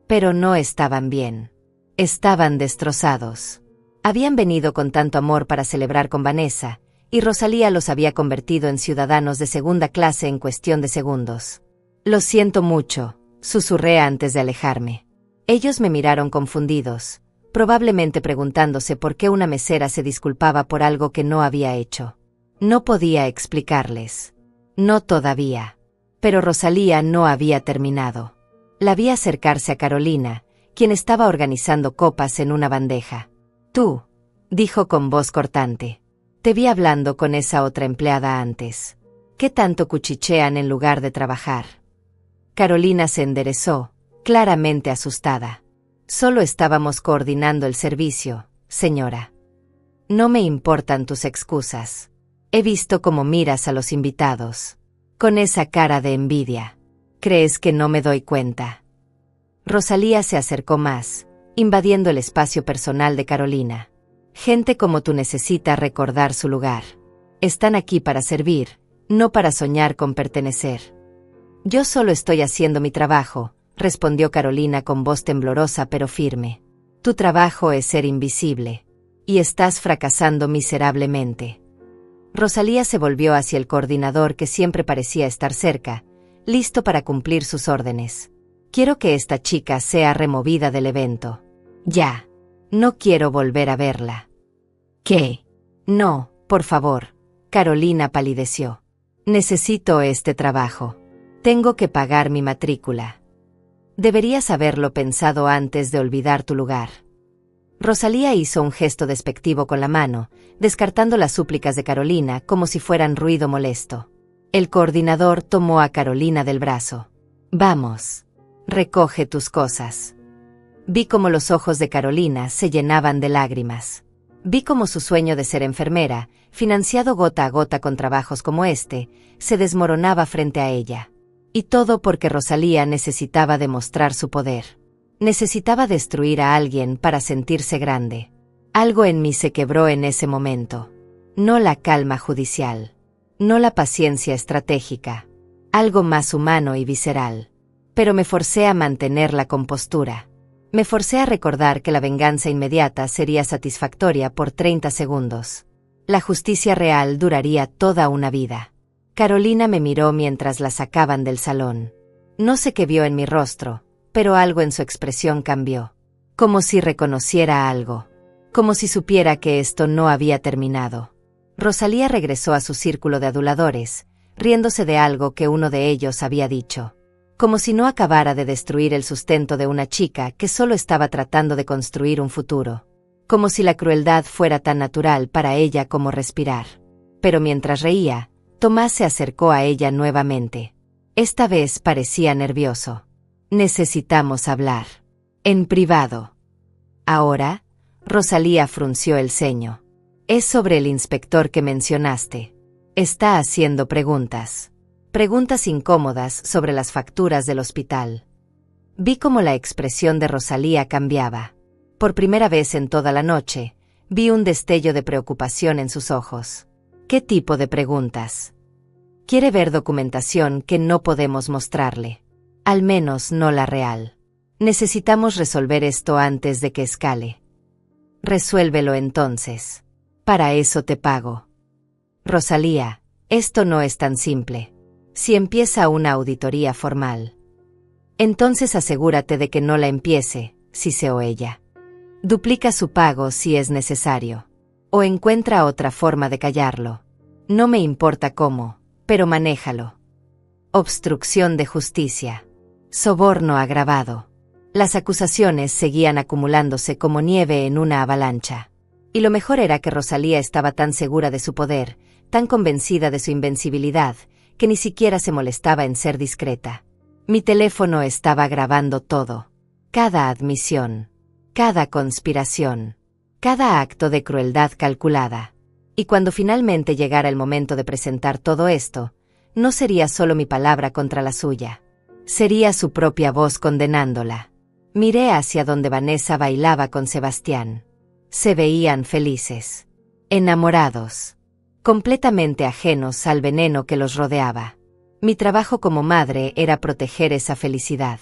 Pero no estaban bien. Estaban destrozados. Habían venido con tanto amor para celebrar con Vanessa, y Rosalía los había convertido en ciudadanos de segunda clase en cuestión de segundos. «Lo siento mucho», susurré antes de alejarme. Ellos me miraron confundidos, probablemente preguntándose por qué una mesera se disculpaba por algo que no había hecho. No podía explicarles. No todavía. Pero Rosalía no había terminado. La vi acercarse a Carolina, quien estaba organizando copas en una bandeja. «Tú», dijo con voz cortante. «Te vi hablando con esa otra empleada antes. ¿Qué tanto cuchichean en lugar de trabajar?» Carolina se enderezó, claramente asustada. «Solo estábamos coordinando el servicio, señora. No me importan tus excusas. He visto cómo miras a los invitados. Con esa cara de envidia. ¿Crees que no me doy cuenta?» Rosalía se acercó más, invadiendo el espacio personal de Carolina. «Gente como tú necesita recordar su lugar. Están aquí para servir, no para soñar con pertenecer». «Yo solo estoy haciendo mi trabajo», respondió Carolina con voz temblorosa pero firme. «Tu trabajo es ser invisible. Y estás fracasando miserablemente». Rosalía se volvió hacia el coordinador que siempre parecía estar cerca, listo para cumplir sus órdenes. «Quiero que esta chica sea removida del evento. Ya. No quiero volver a verla». «¿Qué?» «No, por favor». Carolina palideció. «Necesito este trabajo. Tengo que pagar mi matrícula. Deberías haberlo pensado antes de olvidar tu lugar». Rosalía hizo un gesto despectivo con la mano, descartando las súplicas de Carolina como si fueran ruido molesto. El coordinador tomó a Carolina del brazo. «Vamos. Recoge tus cosas». Vi cómo los ojos de Carolina se llenaban de lágrimas. Vi cómo su sueño de ser enfermera, financiado gota a gota con trabajos como este, se desmoronaba frente a ella. Y todo porque Rosalía necesitaba demostrar su poder. Necesitaba destruir a alguien para sentirse grande. Algo en mí se quebró en ese momento. No la calma judicial. No la paciencia estratégica. Algo más humano y visceral. Pero me forcé a mantener la compostura. Me forcé a recordar que la venganza inmediata sería satisfactoria por 30 segundos. La justicia real duraría toda una vida. Carolina me miró mientras la sacaban del salón. No sé qué vio en mi rostro, pero algo en su expresión cambió. Como si reconociera algo. Como si supiera que esto no había terminado. Rosalía regresó a su círculo de aduladores, riéndose de algo que uno de ellos había dicho. como si no acabara de destruir el sustento de una chica que solo estaba tratando de construir un futuro, como si la crueldad fuera tan natural para ella como respirar. Pero mientras reía, Tomás se acercó a ella nuevamente. Esta vez parecía nervioso. Necesitamos hablar. En privado. Ahora, Rosalía frunció el ceño. Es sobre el inspector que mencionaste. Está haciendo preguntas. Preguntas incómodas sobre las facturas del hospital. Vi cómo la expresión de Rosalía cambiaba. Por primera vez en toda la noche, vi un destello de preocupación en sus ojos. ¿Qué tipo de preguntas? Quiere ver documentación que no podemos mostrarle. Al menos no la real. Necesitamos resolver esto antes de que escale. Resuélvelo entonces. Para eso te pago. Rosalía, esto no es tan simple. Si empieza una auditoría formal, entonces asegúrate de que no la empiece, si se o ella. Duplica su pago si es necesario. O encuentra otra forma de callarlo. No me importa cómo, pero manéjalo. Obstrucción de justicia. Soborno agravado. Las acusaciones seguían acumulándose como nieve en una avalancha. Y lo mejor era que Rosalía estaba tan segura de su poder, tan convencida de su invencibilidad, que ni siquiera se molestaba en ser discreta. Mi teléfono estaba grabando todo. Cada admisión. Cada conspiración. Cada acto de crueldad calculada. Y cuando finalmente llegara el momento de presentar todo esto, no sería solo mi palabra contra la suya. Sería su propia voz condenándola. Miré hacia donde Vanessa bailaba con Sebastián. Se veían felices. Enamorados. Completamente ajenos al veneno que los rodeaba. Mi trabajo como madre era proteger esa felicidad.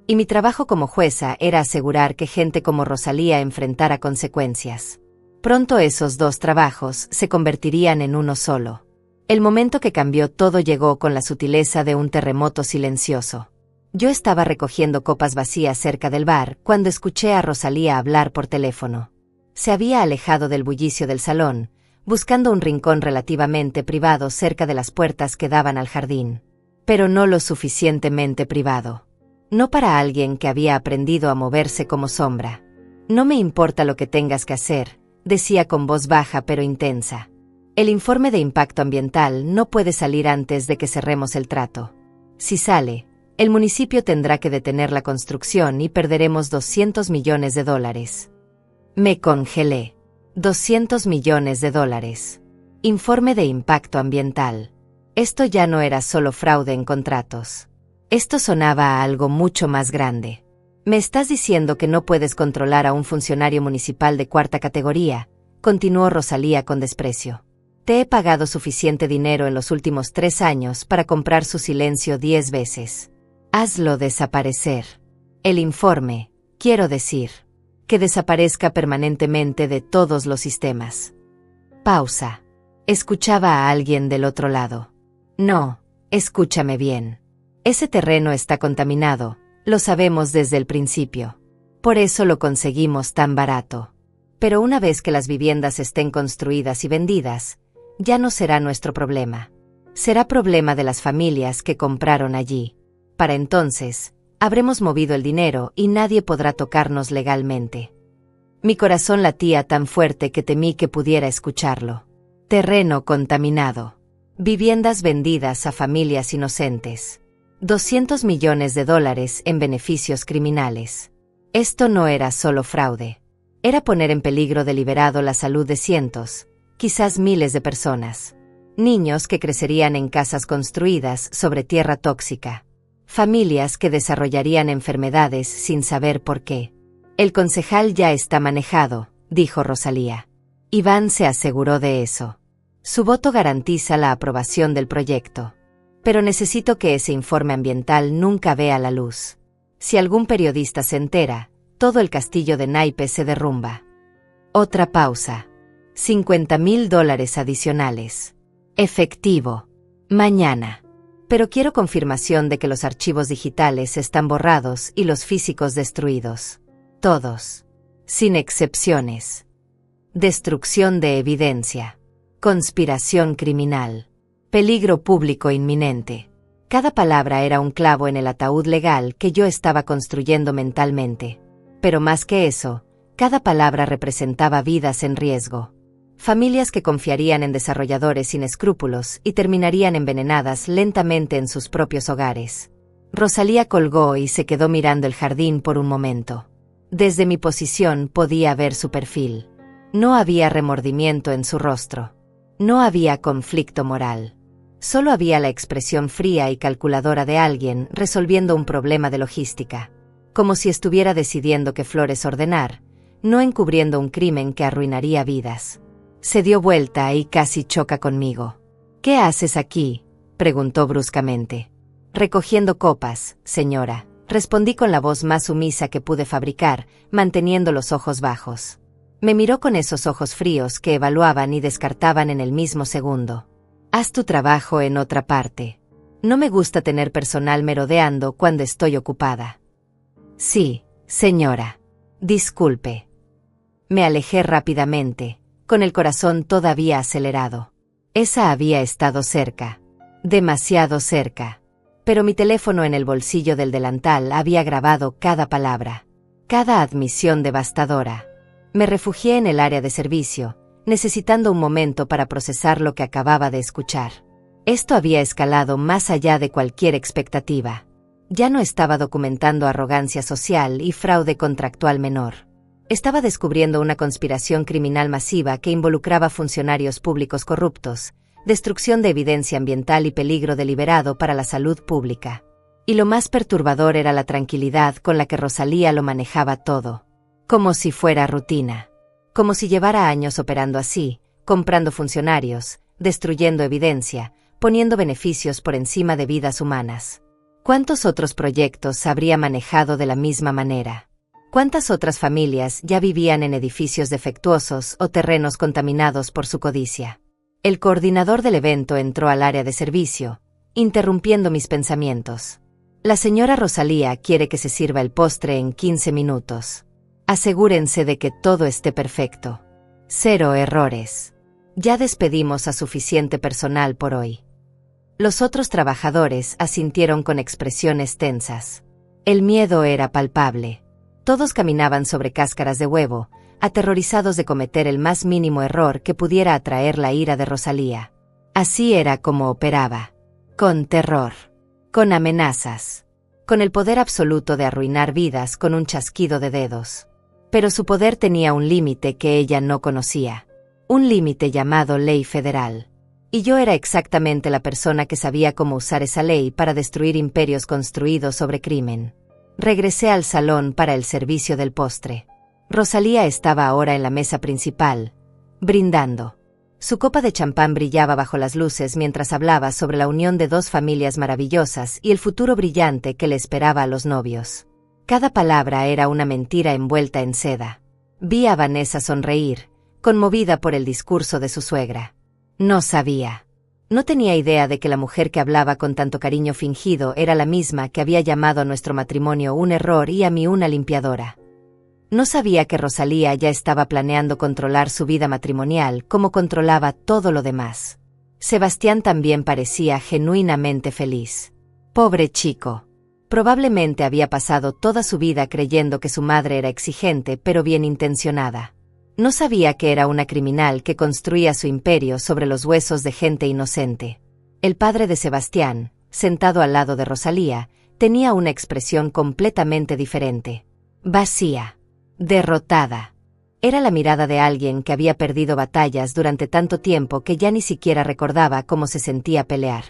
Y mi trabajo como jueza era asegurar que gente como Rosalía enfrentara consecuencias. Pronto esos dos trabajos se convertirían en uno solo. El momento que cambió todo llegó con la sutileza de un terremoto silencioso. Yo estaba recogiendo copas vacías cerca del bar cuando escuché a Rosalía hablar por teléfono. Se había alejado del bullicio del salón, buscando un rincón relativamente privado cerca de las puertas que daban al jardín. Pero no lo suficientemente privado. No para alguien que había aprendido a moverse como sombra. No me importa lo que tengas que hacer, decía con voz baja pero intensa. El informe de impacto ambiental no puede salir antes de que cerremos el trato. Si sale, el municipio tendrá que detener la construcción y perderemos $200 millones. Me congelé. $200 millones. Informe de impacto ambiental. Esto ya no era solo fraude en contratos. Esto sonaba a algo mucho más grande. Me estás diciendo que no puedes controlar a un funcionario municipal de cuarta categoría, continuó Rosalía con desprecio. Te he pagado suficiente dinero en los últimos 3 años para comprar su silencio 10 veces. Hazlo desaparecer. El informe, quiero decir, que desaparezca permanentemente de todos los sistemas. Pausa. Escuchaba a alguien del otro lado. No, escúchame bien. Ese terreno está contaminado, lo sabemos desde el principio. Por eso lo conseguimos tan barato. Pero una vez que las viviendas estén construidas y vendidas, ya no será nuestro problema. Será problema de las familias que compraron allí. Para entonces, habremos movido el dinero y nadie podrá tocarnos legalmente. Mi corazón latía tan fuerte que temí que pudiera escucharlo. Terreno contaminado. Viviendas vendidas a familias inocentes. $200 millones en beneficios criminales. Esto no era solo fraude. Era poner en peligro deliberado la salud de cientos, quizás miles de personas. Niños que crecerían en casas construidas sobre tierra tóxica. Familias que desarrollarían enfermedades sin saber por qué. El concejal ya está manejado, dijo Rosalía. Iván se aseguró de eso. Su voto garantiza la aprobación del proyecto. Pero necesito que ese informe ambiental nunca vea la luz. Si algún periodista se entera, todo el castillo de naipes se derrumba. Otra pausa. $50.000 adicionales. Efectivo. Mañana. Pero quiero confirmación de que los archivos digitales están borrados y los físicos destruidos. Todos. Sin excepciones. Destrucción de evidencia. Conspiración criminal. Peligro público inminente. Cada palabra era un clavo en el ataúd legal que yo estaba construyendo mentalmente. Pero más que eso, cada palabra representaba vidas en riesgo. Familias que confiarían en desarrolladores sin escrúpulos y terminarían envenenadas lentamente en sus propios hogares. Rosalía colgó y se quedó mirando el jardín por un momento. Desde mi posición podía ver su perfil. No había remordimiento en su rostro. No había conflicto moral. Solo había la expresión fría y calculadora de alguien resolviendo un problema de logística. Como si estuviera decidiendo qué flores ordenar, no encubriendo un crimen que arruinaría vidas. Se dio vuelta y casi choca conmigo. «¿Qué haces aquí?», preguntó bruscamente. «Recogiendo copas, señora», respondí con la voz más sumisa que pude fabricar, manteniendo los ojos bajos. Me miró con esos ojos fríos que evaluaban y descartaban en el mismo segundo. «Haz tu trabajo en otra parte. No me gusta tener personal merodeando cuando estoy ocupada». «Sí, señora. Disculpe». Me alejé rápidamente, con el corazón todavía acelerado. Esa había estado cerca. Demasiado cerca. Pero mi teléfono en el bolsillo del delantal había grabado cada palabra. Cada admisión devastadora. Me refugié en el área de servicio, necesitando un momento para procesar lo que acababa de escuchar. Esto había escalado más allá de cualquier expectativa. Ya no estaba documentando arrogancia social y fraude contractual menor. Estaba descubriendo una conspiración criminal masiva que involucraba funcionarios públicos corruptos, destrucción de evidencia ambiental y peligro deliberado para la salud pública. Y lo más perturbador era la tranquilidad con la que Rosalía lo manejaba todo. Como si fuera rutina. Como si llevara años operando así, comprando funcionarios, destruyendo evidencia, poniendo beneficios por encima de vidas humanas. ¿Cuántos otros proyectos habría manejado de la misma manera? ¿Cuántas otras familias ya vivían en edificios defectuosos o terrenos contaminados por su codicia? El coordinador del evento entró al área de servicio, interrumpiendo mis pensamientos. «La señora Rosalía quiere que se sirva el postre en 15 minutos. Asegúrense de que todo esté perfecto. 0 errores. Ya despedimos a suficiente personal por hoy». Los otros trabajadores asintieron con expresiones tensas. El miedo era palpable. Todos caminaban sobre cáscaras de huevo, aterrorizados de cometer el más mínimo error que pudiera atraer la ira de Rosalía. Así era como operaba. Con terror. Con amenazas. Con el poder absoluto de arruinar vidas con un chasquido de dedos. Pero su poder tenía un límite que ella no conocía. Un límite llamado ley federal. Y yo era exactamente la persona que sabía cómo usar esa ley para destruir imperios construidos sobre crimen. Regresé al salón para el servicio del postre. Rosalía estaba ahora en la mesa principal, brindando. Su copa de champán brillaba bajo las luces mientras hablaba sobre la unión de dos familias maravillosas y el futuro brillante que le esperaba a los novios. Cada palabra era una mentira envuelta en seda. Vi a Vanessa sonreír, conmovida por el discurso de su suegra. No sabía. No tenía idea de que la mujer que hablaba con tanto cariño fingido era la misma que había llamado a nuestro matrimonio un error y a mí una limpiadora. No sabía que Rosalía ya estaba planeando controlar su vida matrimonial como controlaba todo lo demás. Sebastián también parecía genuinamente feliz. Pobre chico. Probablemente había pasado toda su vida creyendo que su madre era exigente pero bien intencionada. No sabía que era una criminal que construía su imperio sobre los huesos de gente inocente. El padre de Sebastián, sentado al lado de Rosalía, tenía una expresión completamente diferente. Vacía. Derrotada. Era la mirada de alguien que había perdido batallas durante tanto tiempo que ya ni siquiera recordaba cómo se sentía pelear.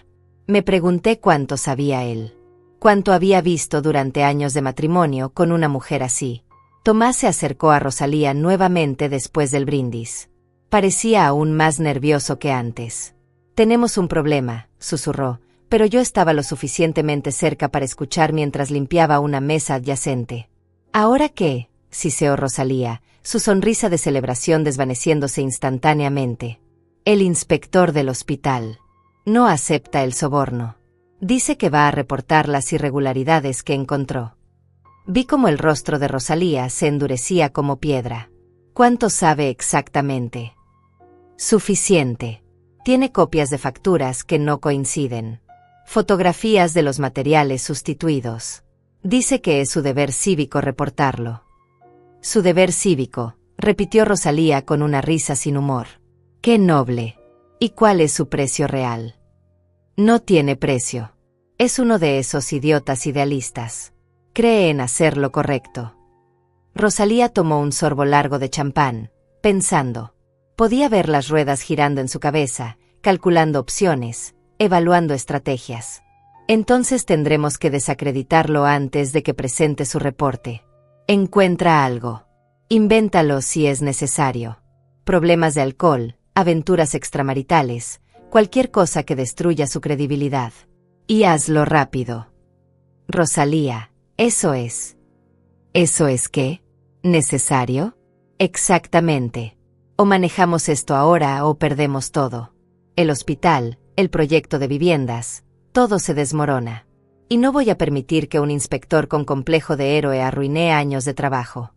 Me pregunté cuánto sabía él. Cuánto había visto durante años de matrimonio con una mujer así. Tomás se acercó a Rosalía nuevamente después del brindis. Parecía aún más nervioso que antes. «Tenemos un problema», susurró, pero yo estaba lo suficientemente cerca para escuchar mientras limpiaba una mesa adyacente. «¿Ahora qué?», siseó Rosalía, su sonrisa de celebración desvaneciéndose instantáneamente. «El inspector del hospital. No acepta el soborno. Dice que va a reportar las irregularidades que encontró». Vi cómo el rostro de Rosalía se endurecía como piedra. «¿Cuánto sabe exactamente?» «Suficiente. Tiene copias de facturas que no coinciden. Fotografías de los materiales sustituidos. Dice que es su deber cívico reportarlo. Su deber cívico, repitió Rosalía con una risa sin humor. ¡Qué noble! ¿Y cuál es su precio real? No tiene precio. Es uno de esos idiotas idealistas. Cree en hacer lo correcto. Rosalía tomó un sorbo largo de champán, pensando. Podía ver las ruedas girando en su cabeza, calculando opciones, evaluando estrategias. Entonces tendremos que desacreditarlo antes de que presente su reporte. Encuentra algo. Invéntalo si es necesario. Problemas de alcohol, aventuras extramaritales, cualquier cosa que destruya su credibilidad. Y hazlo rápido. Rosalía, eso es. ¿Eso es qué? ¿Necesario? Exactamente. O manejamos esto ahora o perdemos todo. El hospital, el proyecto de viviendas, todo se desmorona. Y no voy a permitir que un inspector con complejo de héroe arruine años de trabajo.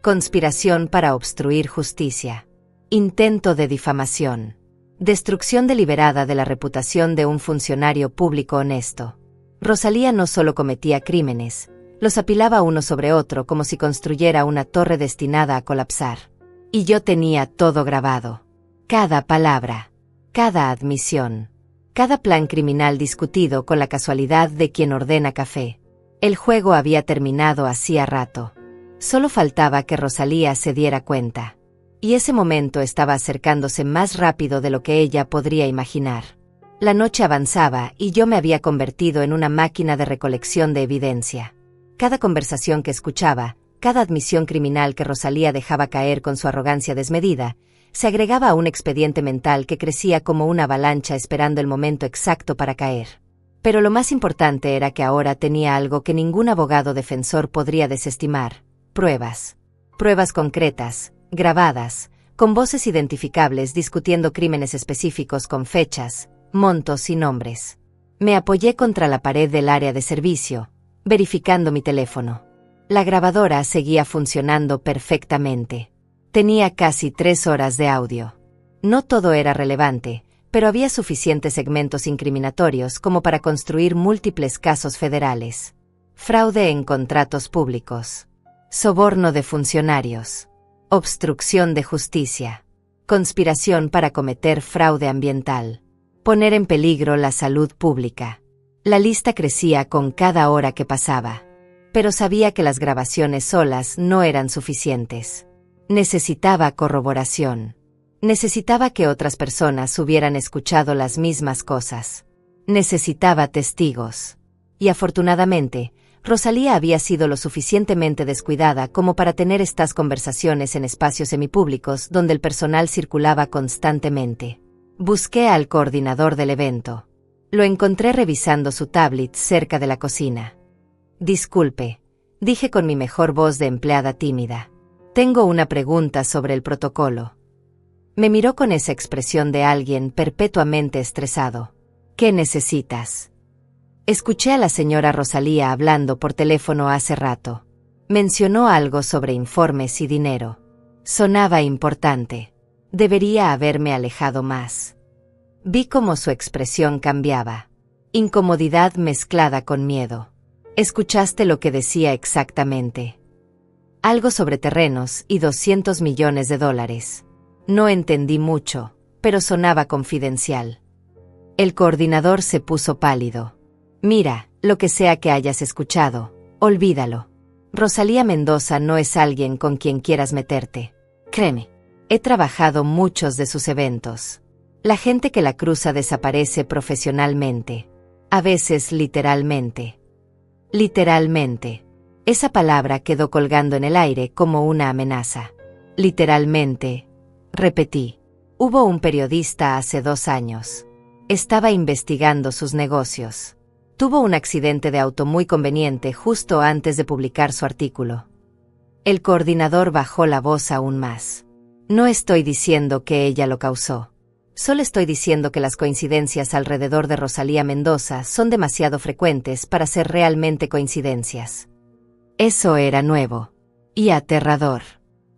Conspiración para obstruir justicia. Intento de difamación. Destrucción deliberada de la reputación de un funcionario público honesto. Rosalía no solo cometía crímenes, los apilaba uno sobre otro como si construyera una torre destinada a colapsar. Y yo tenía todo grabado. Cada palabra, cada admisión, cada plan criminal discutido con la casualidad de quien ordena café. El juego había terminado hacía rato. Solo faltaba que Rosalía se diera cuenta. Y ese momento estaba acercándose más rápido de lo que ella podría imaginar. La noche avanzaba y yo me había convertido en una máquina de recolección de evidencia. Cada conversación que escuchaba, cada admisión criminal que Rosalía dejaba caer con su arrogancia desmedida, se agregaba a un expediente mental que crecía como una avalancha esperando el momento exacto para caer. Pero lo más importante era que ahora tenía algo que ningún abogado defensor podría desestimar: pruebas. Pruebas concretas, grabadas, con voces identificables discutiendo crímenes específicos con fechas, montos y nombres. Me apoyé contra la pared del área de servicio, verificando mi teléfono. La grabadora seguía funcionando perfectamente. Tenía casi 3 horas de audio. No todo era relevante, pero había suficientes segmentos incriminatorios como para construir múltiples casos federales. Fraude en contratos públicos. Soborno de funcionarios. Obstrucción de justicia. Conspiración para cometer fraude ambiental. Poner en peligro la salud pública. La lista crecía con cada hora que pasaba. Pero sabía que las grabaciones solas no eran suficientes. Necesitaba corroboración. Necesitaba que otras personas hubieran escuchado las mismas cosas. Necesitaba testigos. Y afortunadamente, Rosalía había sido lo suficientemente descuidada como para tener estas conversaciones en espacios semipúblicos donde el personal circulaba constantemente. Busqué al coordinador del evento. Lo encontré revisando su tablet cerca de la cocina. Disculpe, dije con mi mejor voz de empleada tímida. Tengo una pregunta sobre el protocolo. Me miró con esa expresión de alguien perpetuamente estresado. ¿Qué necesitas? Escuché a la señora Rosalía hablando por teléfono hace rato. Mencionó algo sobre informes y dinero. Sonaba importante. Debería haberme alejado más. Vi cómo su expresión cambiaba. Incomodidad mezclada con miedo. ¿Escuchaste lo que decía exactamente? Algo sobre terrenos y $200 millones. No entendí mucho, pero sonaba confidencial. El coordinador se puso pálido. Mira, lo que sea que hayas escuchado, olvídalo. Rosalía Mendoza no es alguien con quien quieras meterte. Créeme, he trabajado muchos de sus eventos. La gente que la cruza desaparece profesionalmente. A veces literalmente. Literalmente. Esa palabra quedó colgando en el aire como una amenaza. Literalmente, repetí. Hubo un periodista hace 2 años. Estaba investigando sus negocios. Tuvo un accidente de auto muy conveniente justo antes de publicar su artículo. El coordinador bajó la voz aún más. No estoy diciendo que ella lo causó. Solo estoy diciendo que las coincidencias alrededor de Rosalía Mendoza son demasiado frecuentes para ser realmente coincidencias. Eso era nuevo y aterrador,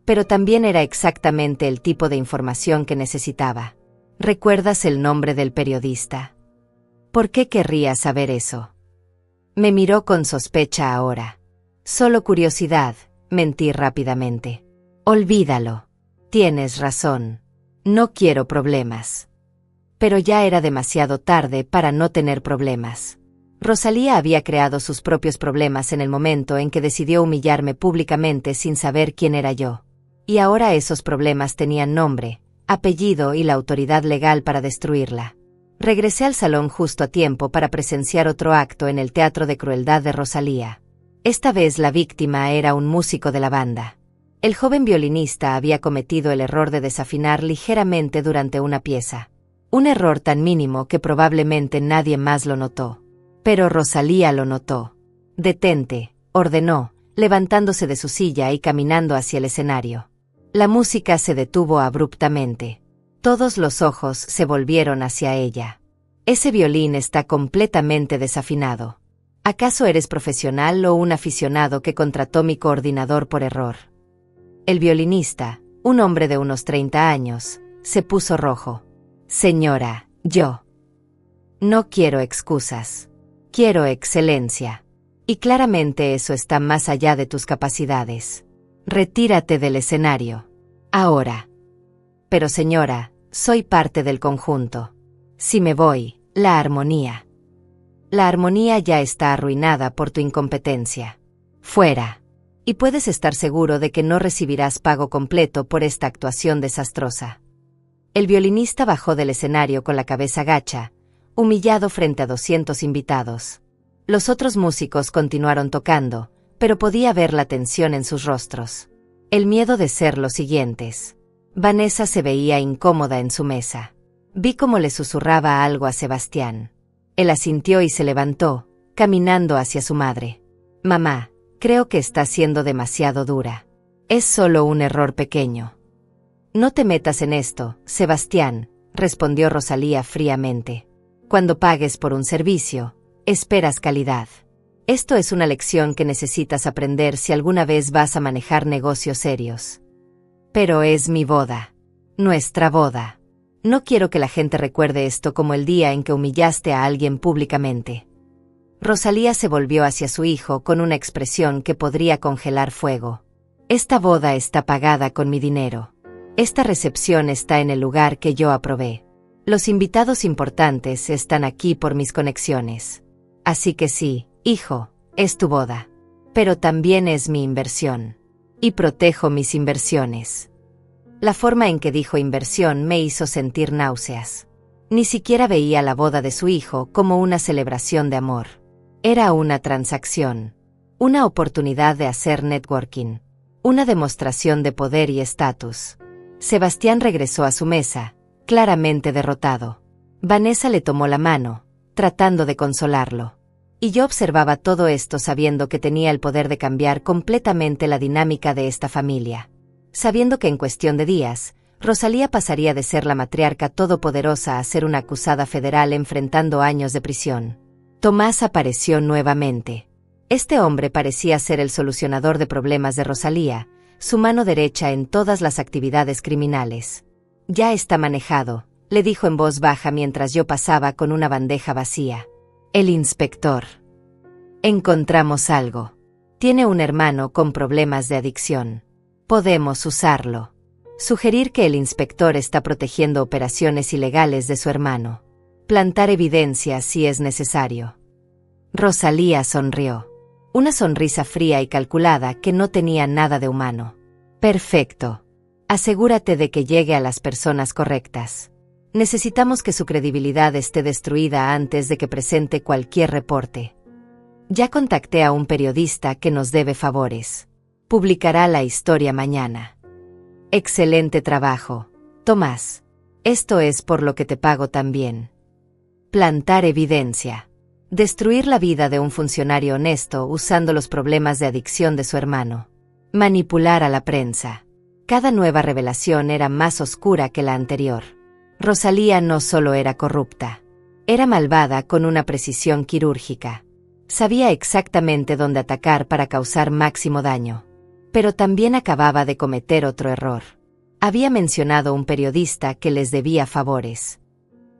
pero también era exactamente el tipo de información que necesitaba. ¿Recuerdas el nombre del periodista? ¿Por qué querría saber eso? Me miró con sospecha ahora. Solo curiosidad, mentí rápidamente. Olvídalo. Tienes razón. No quiero problemas. Pero ya era demasiado tarde para no tener problemas. Rosalía había creado sus propios problemas en el momento en que decidió humillarme públicamente sin saber quién era yo. Y ahora esos problemas tenían nombre, apellido y la autoridad legal para destruirla. Regresé al salón justo a tiempo para presenciar otro acto en el teatro de crueldad de Rosalía. Esta vez la víctima era un músico de la banda. El joven violinista había cometido el error de desafinar ligeramente durante una pieza. Un error tan mínimo que probablemente nadie más lo notó. Pero Rosalía lo notó. «Detente», ordenó, levantándose de su silla y caminando hacia el escenario. La música se detuvo abruptamente. Todos los ojos se volvieron hacia ella. Ese violín está completamente desafinado. ¿Acaso eres profesional o un aficionado que contrató mi coordinador por error? El violinista, un hombre de unos 30 años, se puso rojo. Señora, yo no quiero excusas. Quiero excelencia. Y claramente eso está más allá de tus capacidades. Retírate del escenario. Ahora. Pero señora, soy parte del conjunto. Si me voy, la armonía. La armonía ya está arruinada por tu incompetencia. Fuera. Y puedes estar seguro de que no recibirás pago completo por esta actuación desastrosa. El violinista bajó del escenario con la cabeza gacha, humillado frente a 200 invitados. Los otros músicos continuaron tocando, pero podía ver la tensión en sus rostros. El miedo de ser los siguientes. Vanessa se veía incómoda en su mesa. Vi cómo le susurraba algo a Sebastián. Él asintió y se levantó, caminando hacia su madre. Mamá, creo que está siendo demasiado dura. Es solo un error pequeño. No te metas en esto, Sebastián, respondió Rosalía fríamente. Cuando pagues por un servicio, esperas calidad. Esto es una lección que necesitas aprender si alguna vez vas a manejar negocios serios. Pero es mi boda. Nuestra boda. No quiero que la gente recuerde esto como el día en que humillaste a alguien públicamente. Rosalía se volvió hacia su hijo con una expresión que podría congelar fuego. Esta boda está pagada con mi dinero. Esta recepción está en el lugar que yo aprobé. Los invitados importantes están aquí por mis conexiones. Así que sí, hijo, es tu boda. Pero también es mi inversión. Y protejo mis inversiones. La forma en que dijo inversión me hizo sentir náuseas. Ni siquiera veía la boda de su hijo como una celebración de amor. Era una transacción. Una oportunidad de hacer networking. Una demostración de poder y estatus. Sebastián regresó a su mesa, claramente derrotado. Vanessa le tomó la mano, tratando de consolarlo. Y yo observaba todo esto sabiendo que tenía el poder de cambiar completamente la dinámica de esta familia. Sabiendo que en cuestión de días, Rosalía pasaría de ser la matriarca todopoderosa a ser una acusada federal enfrentando años de prisión. Tomás apareció nuevamente. Este hombre parecía ser el solucionador de problemas de Rosalía, su mano derecha en todas las actividades criminales. Ya está manejado, le dijo en voz baja mientras yo pasaba con una bandeja vacía. El inspector. Encontramos algo. Tiene un hermano con problemas de adicción. Podemos usarlo. Sugerir que el inspector está protegiendo operaciones ilegales de su hermano. Plantar evidencia si es necesario. Rosalía sonrió. Una sonrisa fría y calculada que no tenía nada de humano. Perfecto. Asegúrate de que llegue a las personas correctas. Necesitamos que su credibilidad esté destruida antes de que presente cualquier reporte. Ya contacté a un periodista que nos debe favores. Publicará la historia mañana. Excelente trabajo, Tomás. Esto es por lo que te pago también. Plantar evidencia. Destruir la vida de un funcionario honesto usando los problemas de adicción de su hermano. Manipular a la prensa. Cada nueva revelación era más oscura que la anterior. Rosalía no solo era corrupta. Era malvada con una precisión quirúrgica. Sabía exactamente dónde atacar para causar máximo daño. Pero también acababa de cometer otro error. Había mencionado un periodista que les debía favores.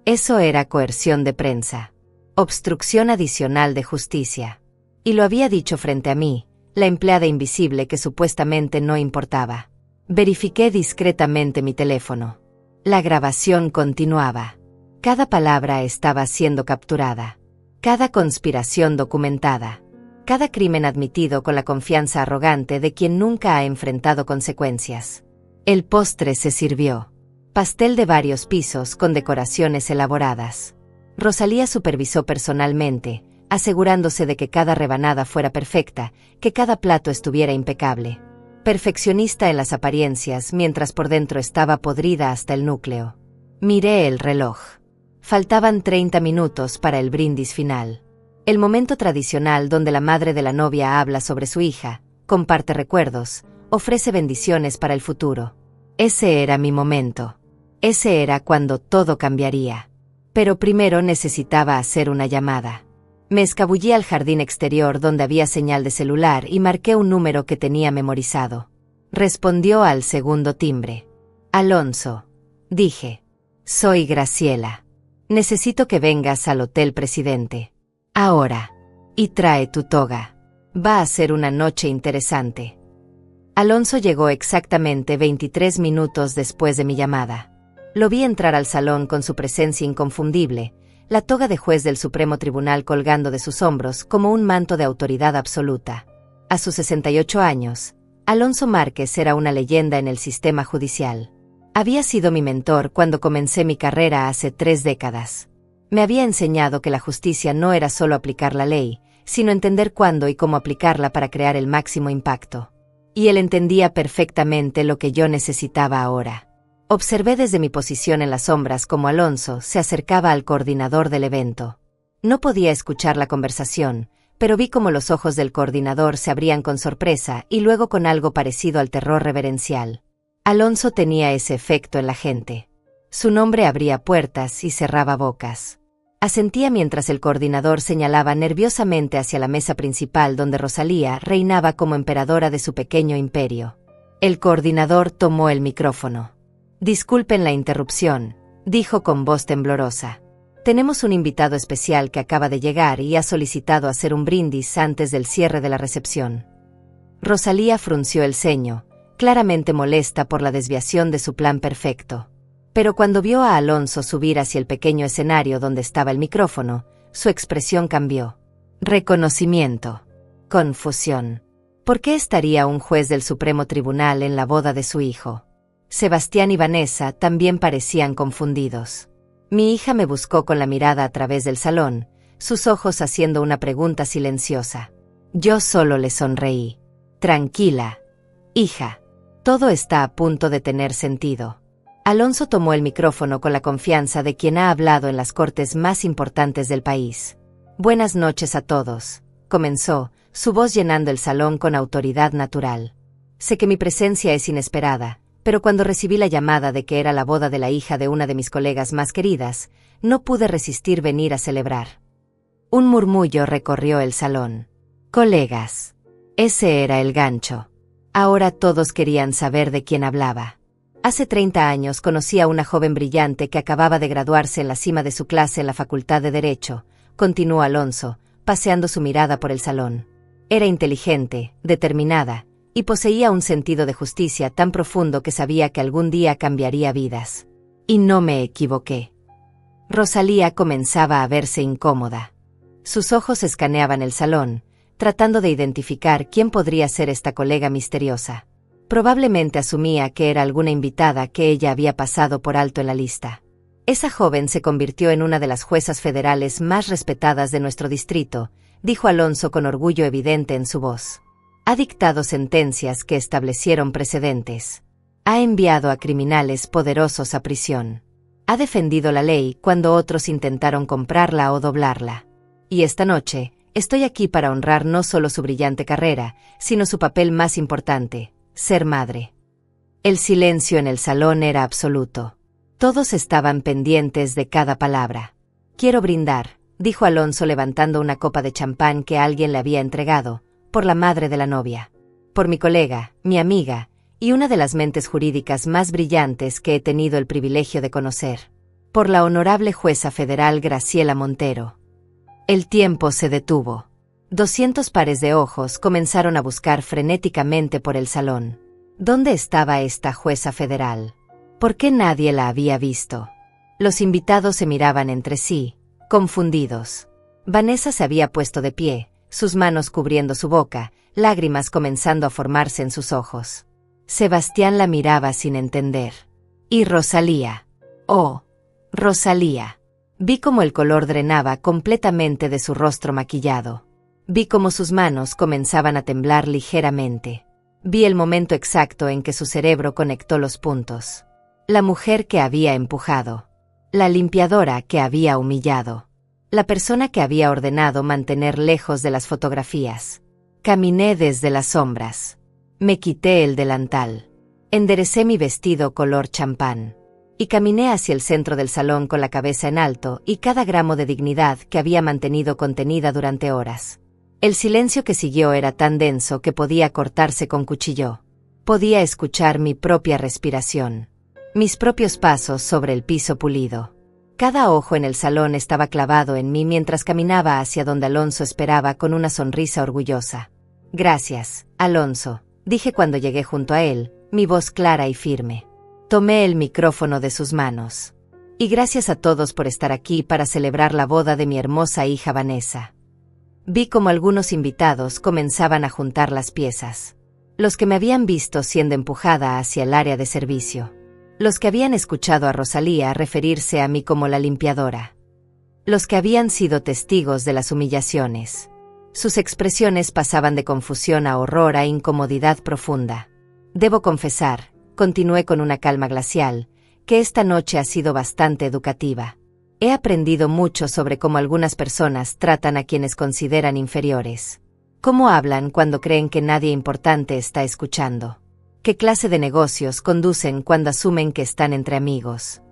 Eso era coerción de prensa. Obstrucción adicional de justicia. Y lo había dicho frente a mí, la empleada invisible que supuestamente no importaba. Verifiqué discretamente mi teléfono. La grabación continuaba. Cada palabra estaba siendo capturada. Cada conspiración documentada. Cada crimen admitido con la confianza arrogante de quien nunca ha enfrentado consecuencias. El postre se sirvió. Pastel de varios pisos con decoraciones elaboradas. Rosalía supervisó personalmente, asegurándose de que cada rebanada fuera perfecta, que cada plato estuviera impecable. Perfeccionista en las apariencias, mientras por dentro estaba podrida hasta el núcleo. Miré el reloj. Faltaban 30 minutos para el brindis final. El momento tradicional donde la madre de la novia habla sobre su hija, comparte recuerdos, ofrece bendiciones para el futuro. Ese era mi momento. Ese era cuando todo cambiaría. Pero primero necesitaba hacer una llamada. Me escabullí al jardín exterior donde había señal de celular y marqué un número que tenía memorizado. Respondió al segundo timbre. Alonso. Dije. Soy Graciela. Necesito que vengas al Hotel Presidente. Ahora. Y trae tu toga. Va a ser una noche interesante. Alonso llegó exactamente 23 minutos después de mi llamada. Lo vi entrar al salón con su presencia inconfundible, la toga de juez del Supremo Tribunal colgando de sus hombros como un manto de autoridad absoluta. A sus 68 años, Alonso Márquez era una leyenda en el sistema judicial. Había sido mi mentor cuando comencé mi carrera hace 3 décadas. Me había enseñado que la justicia no era solo aplicar la ley, sino entender cuándo y cómo aplicarla para crear el máximo impacto. Y él entendía perfectamente lo que yo necesitaba ahora. Observé desde mi posición en las sombras cómo Alonso se acercaba al coordinador del evento. No podía escuchar la conversación, pero vi cómo los ojos del coordinador se abrían con sorpresa y luego con algo parecido al terror reverencial. Alonso tenía ese efecto en la gente. Su nombre abría puertas y cerraba bocas. Asentía mientras el coordinador señalaba nerviosamente hacia la mesa principal donde Rosalía reinaba como emperadora de su pequeño imperio. El coordinador tomó el micrófono. Disculpen la interrupción, dijo con voz temblorosa. Tenemos un invitado especial que acaba de llegar y ha solicitado hacer un brindis antes del cierre de la recepción. Rosalía frunció el ceño, claramente molesta por la desviación de su plan perfecto. Pero cuando vio a Alonso subir hacia el pequeño escenario donde estaba el micrófono, su expresión cambió. Reconocimiento. Confusión. ¿Por qué estaría un juez del Supremo Tribunal en la boda de su hijo? Sebastián y Vanessa también parecían confundidos. Mi hija me buscó con la mirada a través del salón, sus ojos haciendo una pregunta silenciosa. Yo solo le sonreí. Tranquila, hija. Todo está a punto de tener sentido. Alonso tomó el micrófono con la confianza de quien ha hablado en las cortes más importantes del país. Buenas noches a todos, comenzó, su voz llenando el salón con autoridad natural. Sé que mi presencia es inesperada, pero cuando recibí la llamada de que era la boda de la hija de una de mis colegas más queridas, no pude resistir venir a celebrar. Un murmullo recorrió el salón. Colegas. Ese era el gancho. Ahora todos querían saber de quién hablaba. Hace 30 años conocí a una joven brillante que acababa de graduarse en la cima de su clase en la Facultad de Derecho, continuó Alonso, paseando su mirada por el salón. Era inteligente, determinada, y poseía un sentido de justicia tan profundo que sabía que algún día cambiaría vidas. Y no me equivoqué. Rosalía comenzaba a verse incómoda. Sus ojos escaneaban el salón, tratando de identificar quién podría ser esta colega misteriosa. Probablemente asumía que era alguna invitada que ella había pasado por alto en la lista. Esa joven se convirtió en una de las juezas federales más respetadas de nuestro distrito, dijo Alonso con orgullo evidente en su voz. Ha dictado sentencias que establecieron precedentes. Ha enviado a criminales poderosos a prisión. Ha defendido la ley cuando otros intentaron comprarla o doblarla. Y esta noche, estoy aquí para honrar no solo su brillante carrera, sino su papel más importante, ser madre. El silencio en el salón era absoluto. Todos estaban pendientes de cada palabra. Quiero brindar, dijo Alonso levantando una copa de champán que alguien le había entregado, por la madre de la novia, por mi colega, mi amiga, y una de las mentes jurídicas más brillantes que he tenido el privilegio de conocer, por la honorable jueza federal Graciela Montero. El tiempo se detuvo. 200 pares de ojos comenzaron a buscar frenéticamente por el salón. ¿Dónde estaba esta jueza federal? ¿Por qué nadie la había visto? Los invitados se miraban entre sí, confundidos. Vanessa se había puesto de pie, sus manos cubriendo su boca, lágrimas comenzando a formarse en sus ojos. Sebastián la miraba sin entender. ¿Y Rosalía? Oh, Rosalía. Vi cómo el color drenaba completamente de su rostro maquillado. Vi cómo sus manos comenzaban a temblar ligeramente. Vi el momento exacto en que su cerebro conectó los puntos. La mujer que había empujado. La limpiadora que había humillado. La persona que había ordenado mantener lejos de las fotografías. Caminé desde las sombras. Me quité el delantal. Enderecé mi vestido color champán. Y caminé hacia el centro del salón con la cabeza en alto y cada gramo de dignidad que había mantenido contenida durante horas. El silencio que siguió era tan denso que podía cortarse con cuchillo. Podía escuchar mi propia respiración. Mis propios pasos sobre el piso pulido. Cada ojo en el salón estaba clavado en mí mientras caminaba hacia donde Alonso esperaba con una sonrisa orgullosa. Gracias, Alonso, dije cuando llegué junto a él, mi voz clara y firme. Tomé el micrófono de sus manos. Y gracias a todos por estar aquí para celebrar la boda de mi hermosa hija Vanessa. Vi como algunos invitados comenzaban a juntar las piezas. Los que me habían visto siendo empujada hacia el área de servicio. Los que habían escuchado a Rosalía referirse a mí como la limpiadora. Los que habían sido testigos de las humillaciones. Sus expresiones pasaban de confusión a horror a incomodidad profunda. Debo confesar, continué con una calma glacial, que esta noche ha sido bastante educativa. He aprendido mucho sobre cómo algunas personas tratan a quienes consideran inferiores. Cómo hablan cuando creen que nadie importante está escuchando. ¿Qué clase de negocios conducen cuando asumen que están entre amigos?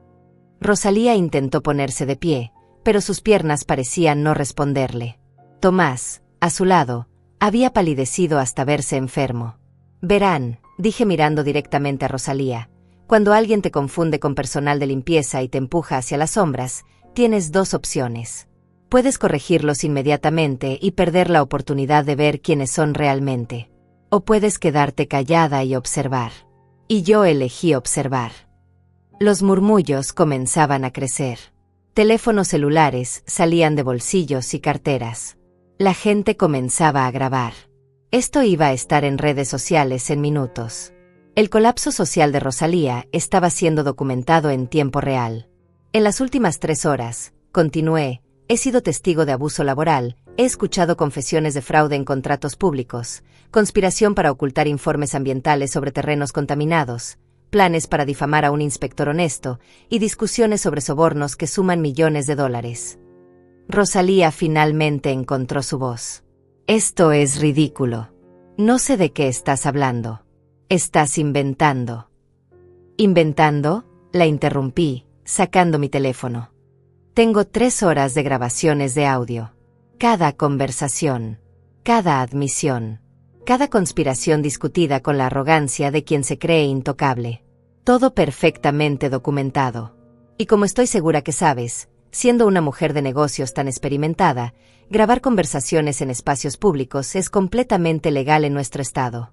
Rosalía intentó ponerse de pie, pero sus piernas parecían no responderle. Tomás, a su lado, había palidecido hasta verse enfermo. Verán, dije mirando directamente a Rosalía, cuando alguien te confunde con personal de limpieza y te empuja hacia las sombras, tienes dos opciones. Puedes corregirlos inmediatamente y perder la oportunidad de ver quiénes son realmente. O puedes quedarte callada y observar. Y yo elegí observar. Los murmullos comenzaban a crecer. Teléfonos celulares salían de bolsillos y carteras. La gente comenzaba a grabar. Esto iba a estar en redes sociales en minutos. El colapso social de Rosalía estaba siendo documentado en tiempo real. En las últimas 3 horas, continué, he sido testigo de abuso laboral, he escuchado confesiones de fraude en contratos públicos, conspiración para ocultar informes ambientales sobre terrenos contaminados, planes para difamar a un inspector honesto y discusiones sobre sobornos que suman millones de dólares. Rosalía finalmente encontró su voz. Esto es ridículo. No sé de qué estás hablando. Estás inventando. ¿Inventando? La interrumpí, sacando mi teléfono. Tengo 3 horas de grabaciones de audio. Cada conversación, cada admisión, cada conspiración discutida con la arrogancia de quien se cree intocable. Todo perfectamente documentado. Y como estoy segura que sabes, siendo una mujer de negocios tan experimentada, grabar conversaciones en espacios públicos es completamente legal en nuestro estado.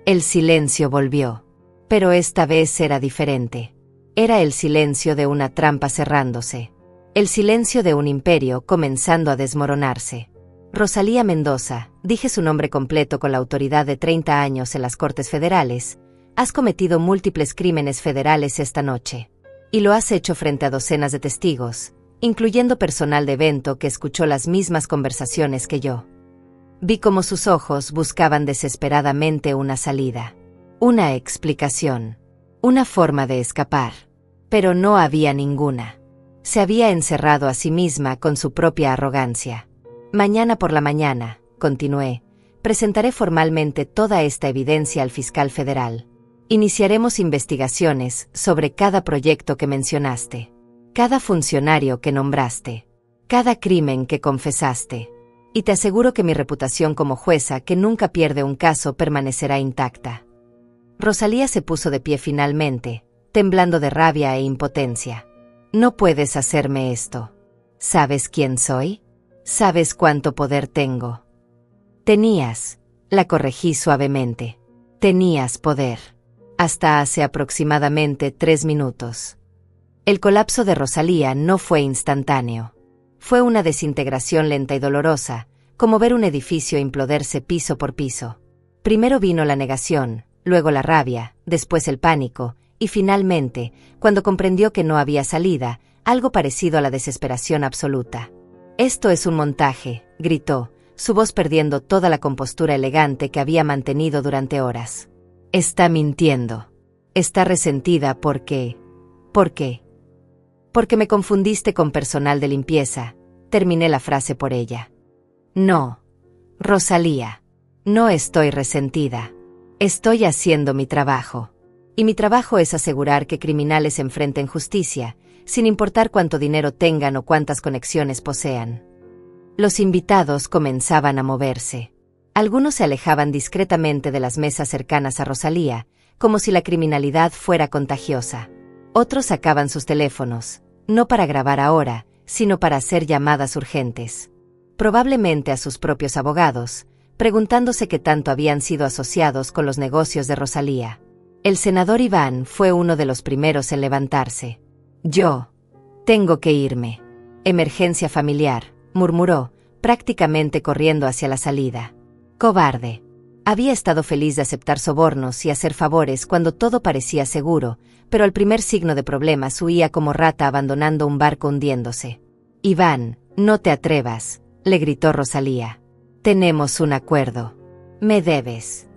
El silencio volvió. Pero esta vez era diferente. Era el silencio de una trampa cerrándose. El silencio de un imperio comenzando a desmoronarse. Rosalía Mendoza, dije su nombre completo con la autoridad de 30 años en las Cortes Federales, has cometido múltiples crímenes federales esta noche. Y lo has hecho frente a docenas de testigos, incluyendo personal de evento que escuchó las mismas conversaciones que yo. Vi cómo sus ojos buscaban desesperadamente una salida, una explicación, una forma de escapar. Pero no había ninguna. Se había encerrado a sí misma con su propia arrogancia. Mañana por la mañana, continué, presentaré formalmente toda esta evidencia al fiscal federal. Iniciaremos investigaciones sobre cada proyecto que mencionaste, cada funcionario que nombraste, cada crimen que confesaste. Y te aseguro que mi reputación como jueza que nunca pierde un caso permanecerá intacta. Rosalía se puso de pie finalmente, temblando de rabia e impotencia. No puedes hacerme esto. ¿Sabes quién soy? ¿Sabes cuánto poder tengo? Tenías, la corregí suavemente. Tenías poder. Hasta hace aproximadamente 3 minutos. El colapso de Rosalía no fue instantáneo. Fue una desintegración lenta y dolorosa, como ver un edificio imploderse piso por piso. Primero vino la negación, luego la rabia, después el pánico, y finalmente, cuando comprendió que no había salida, algo parecido a la desesperación absoluta. «Esto es un montaje», gritó, su voz perdiendo toda la compostura elegante que había mantenido durante horas. «Está mintiendo. Está resentida porque... ¿Por qué? Porque me confundiste con personal de limpieza», terminé la frase por ella. «No, Rosalía, no estoy resentida. Estoy haciendo mi trabajo. Y mi trabajo es asegurar que criminales enfrenten justicia, sin importar cuánto dinero tengan o cuántas conexiones posean». Los invitados comenzaban a moverse. Algunos se alejaban discretamente de las mesas cercanas a Rosalía, como si la criminalidad fuera contagiosa. Otros sacaban sus teléfonos, no para grabar ahora, sino para hacer llamadas urgentes. Probablemente a sus propios abogados, preguntándose qué tanto habían sido asociados con los negocios de Rosalía. El senador Iván fue uno de los primeros en levantarse. «Yo tengo que irme. Emergencia familiar», murmuró, prácticamente corriendo hacia la salida. Cobarde. Había estado feliz de aceptar sobornos y hacer favores cuando todo parecía seguro, pero al primer signo de problemas huía como rata abandonando un barco hundiéndose. «Iván, no te atrevas», le gritó Rosalía. «Tenemos un acuerdo. Me debes».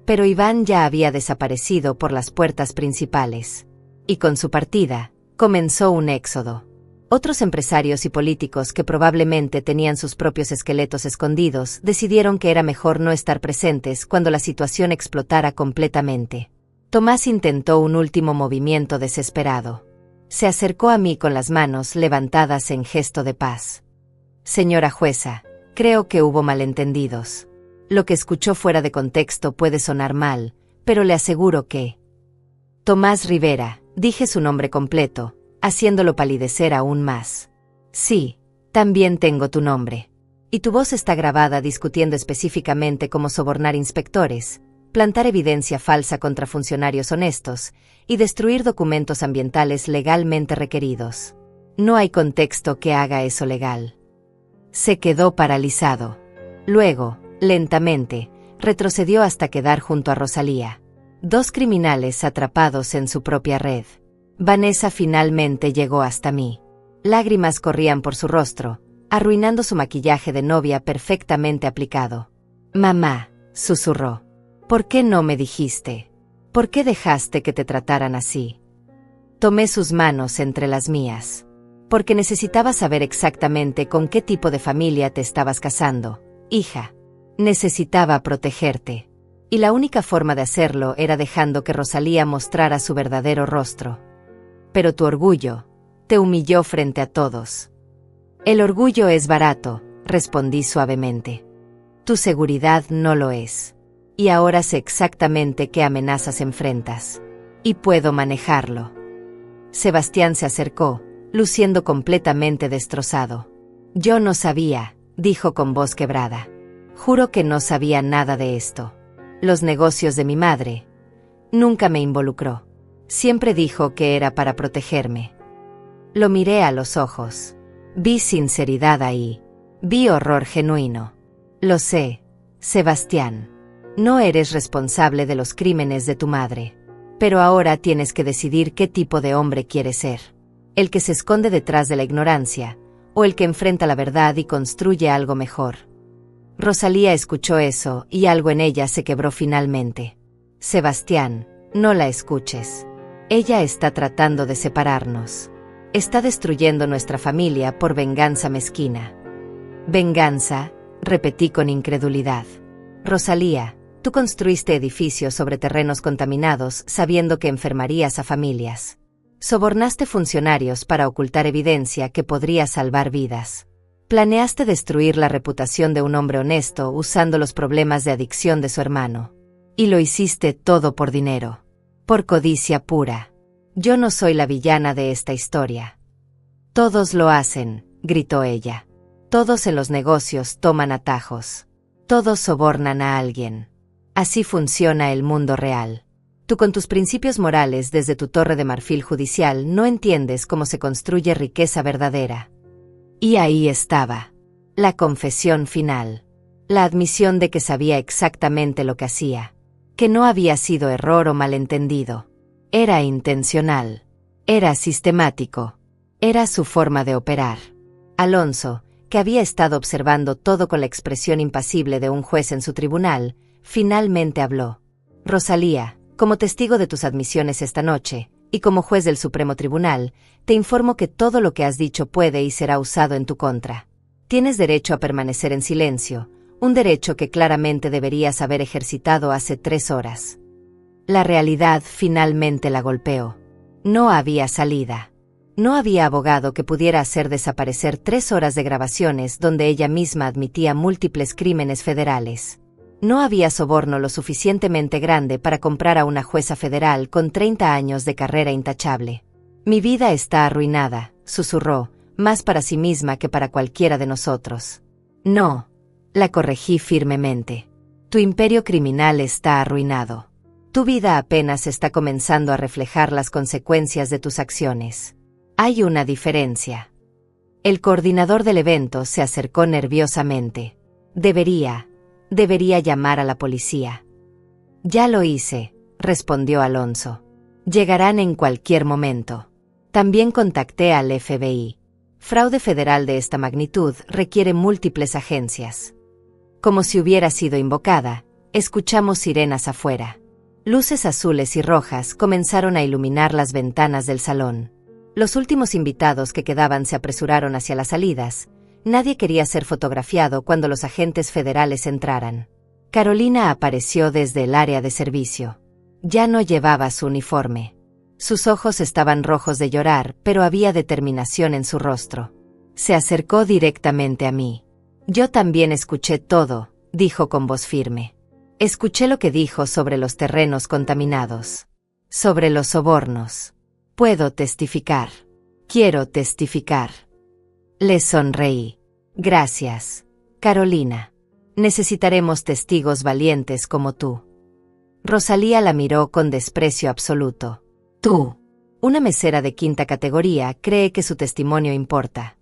Pero Iván ya había desaparecido por las puertas principales. Y con su partida, comenzó un éxodo. Otros empresarios y políticos que probablemente tenían sus propios esqueletos escondidos decidieron que era mejor no estar presentes cuando la situación explotara completamente. Tomás intentó un último movimiento desesperado. Se acercó a mí con las manos levantadas en gesto de paz. «Señora jueza, creo que hubo malentendidos. Lo que escuchó fuera de contexto puede sonar mal, pero le aseguro que...». «Tomás Rivera», dije su nombre completo, haciéndolo palidecer aún más. «Sí, también tengo tu nombre. Y tu voz está grabada discutiendo específicamente cómo sobornar inspectores, plantar evidencia falsa contra funcionarios honestos y destruir documentos ambientales legalmente requeridos. No hay contexto que haga eso legal». Se quedó paralizado. Luego, lentamente, retrocedió hasta quedar junto a Rosalía. Dos criminales atrapados en su propia red. Vanessa finalmente llegó hasta mí. Lágrimas corrían por su rostro, arruinando su maquillaje de novia perfectamente aplicado. «Mamá», susurró, «¿por qué no me dijiste? ¿Por qué dejaste que te trataran así?» Tomé sus manos entre las mías. «Porque necesitaba saber exactamente con qué tipo de familia te estabas casando, hija. Necesitaba protegerte. Y la única forma de hacerlo era dejando que Rosalía mostrara su verdadero rostro. Pero tu orgullo te humilló frente a todos». «El orgullo es barato», respondí suavemente. «Tu seguridad no lo es. Y ahora sé exactamente qué amenazas enfrentas. Y puedo manejarlo». Sebastián se acercó, luciendo completamente destrozado. «Yo no sabía», dijo con voz quebrada. «Juro que no sabía nada de esto. Los negocios de mi madre. Nunca me involucró. Siempre dijo que era para protegerme». Lo miré a los ojos. Vi sinceridad ahí. Vi horror genuino. «Lo sé, Sebastián. No eres responsable de los crímenes de tu madre. Pero ahora tienes que decidir qué tipo de hombre quieres ser. El que se esconde detrás de la ignorancia, o el que enfrenta la verdad y construye algo mejor». Rosalía escuchó eso y algo en ella se quebró finalmente. «Sebastián, no la escuches. Ella está tratando de separarnos. Está destruyendo nuestra familia por venganza mezquina». «¿Venganza?», repetí con incredulidad. «Rosalía, tú construiste edificios sobre terrenos contaminados sabiendo que enfermarías a familias. Sobornaste funcionarios para ocultar evidencia que podría salvar vidas. Planeaste destruir la reputación de un hombre honesto usando los problemas de adicción de su hermano. Y lo hiciste todo por dinero. Por codicia pura. Yo no soy la villana de esta historia». «Todos lo hacen», gritó ella. Todos en los negocios toman atajos. Todos sobornan a alguien. Así funciona el mundo real. Tú con tus principios morales desde tu torre de marfil judicial no entiendes cómo se construye riqueza verdadera. Y ahí estaba. La confesión final. La admisión de que sabía exactamente lo que hacía. Que no había sido error o malentendido. Era intencional. Era sistemático. Era su forma de operar. Alonso, que había estado observando todo con la expresión impasible de un juez en su tribunal, finalmente habló. Rosalía, como testigo de tus admisiones esta noche, y como juez del Supremo Tribunal, te informo que todo lo que has dicho puede y será usado en tu contra. Tienes derecho a permanecer en silencio, un derecho que claramente deberías haber ejercitado hace 3 horas. La realidad finalmente la golpeó. No había salida. No había abogado que pudiera hacer desaparecer 3 horas de grabaciones donde ella misma admitía múltiples crímenes federales. No había soborno lo suficientemente grande para comprar a una jueza federal con 30 años de carrera intachable. Mi vida está arruinada, susurró, más para sí misma que para cualquiera de nosotros. No, la corregí firmemente. Tu imperio criminal está arruinado. Tu vida apenas está comenzando a reflejar las consecuencias de tus acciones. Hay una diferencia. El coordinador del evento se acercó nerviosamente. Debería llamar a la policía. Ya lo hice, respondió Alonso. Llegarán en cualquier momento. También contacté al FBI. Fraude federal de esta magnitud requiere múltiples agencias. Como si hubiera sido invocada, escuchamos sirenas afuera. Luces azules y rojas comenzaron a iluminar las ventanas del salón. Los últimos invitados que quedaban se apresuraron hacia las salidas. Nadie quería ser fotografiado cuando los agentes federales entraran. Carolina apareció desde el área de servicio. Ya no llevaba su uniforme. Sus ojos estaban rojos de llorar, pero había determinación en su rostro. Se acercó directamente a mí. Yo también escuché todo, dijo con voz firme. Escuché lo que dijo sobre los terrenos contaminados. Sobre los sobornos. Puedo testificar. Quiero testificar. Le sonreí. Gracias, Carolina. Necesitaremos testigos valientes como tú. Rosalía la miró con desprecio absoluto. Tú. Una mesera de 5ª categoría cree que su testimonio importa.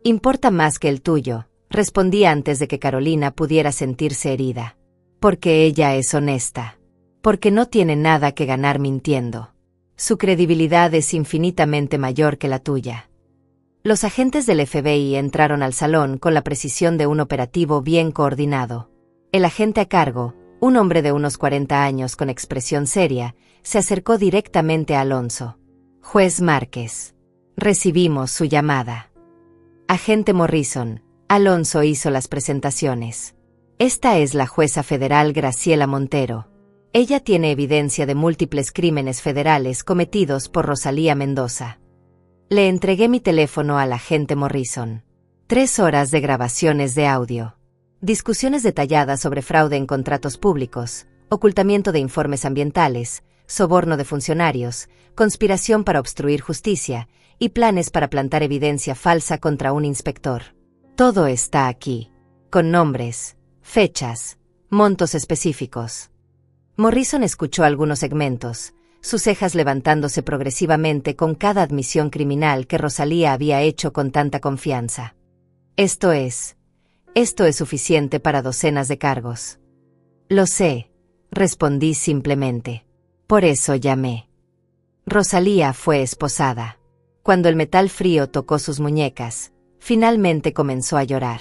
Importa más que el tuyo, respondí antes de que Carolina pudiera sentirse herida. Porque ella es honesta. Porque no tiene nada que ganar mintiendo. Su credibilidad es infinitamente mayor que la tuya. Los agentes del FBI entraron al salón con la precisión de un operativo bien coordinado. El agente a cargo, un hombre de unos 40 años con expresión seria, se acercó directamente a Alonso. Juez Márquez. Recibimos su llamada. Agente Morrison. Alonso hizo las presentaciones. Esta es la jueza federal Graciela Montero. Ella tiene evidencia de múltiples crímenes federales cometidos por Rosalía Mendoza. Le entregué mi teléfono al agente Morrison. 3 horas de grabaciones de audio. Discusiones detalladas sobre fraude en contratos públicos, ocultamiento de informes ambientales, soborno de funcionarios, conspiración para obstruir justicia y planes para plantar evidencia falsa contra un inspector. Todo está aquí. Con nombres, fechas, montos específicos. Morrison escuchó algunos segmentos, sus cejas levantándose progresivamente con cada admisión criminal que Rosalía había hecho con tanta confianza. Esto es suficiente para docenas de cargos. Lo sé, respondí simplemente. Por eso llamé. Rosalía fue esposada. Cuando el metal frío tocó sus muñecas, finalmente comenzó a llorar.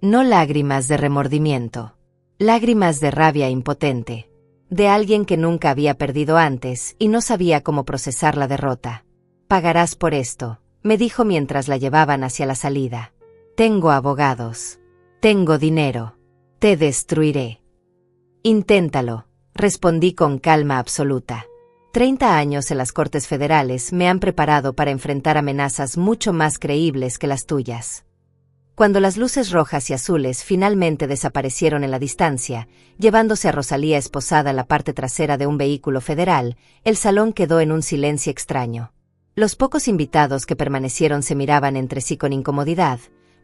No lágrimas de remordimiento, lágrimas de rabia impotente. De alguien que nunca había perdido antes y no sabía cómo procesar la derrota. Pagarás por esto, me dijo mientras la llevaban hacia la salida. Tengo abogados. Tengo dinero. Te destruiré. Inténtalo, respondí con calma absoluta. 30 años en las Cortes Federales me han preparado para enfrentar amenazas mucho más creíbles que las tuyas. Cuando las luces rojas y azules finalmente desaparecieron en la distancia, llevándose a Rosalía esposada en la parte trasera de un vehículo federal, el salón quedó en un silencio extraño. Los pocos invitados que permanecieron se miraban entre sí con incomodidad,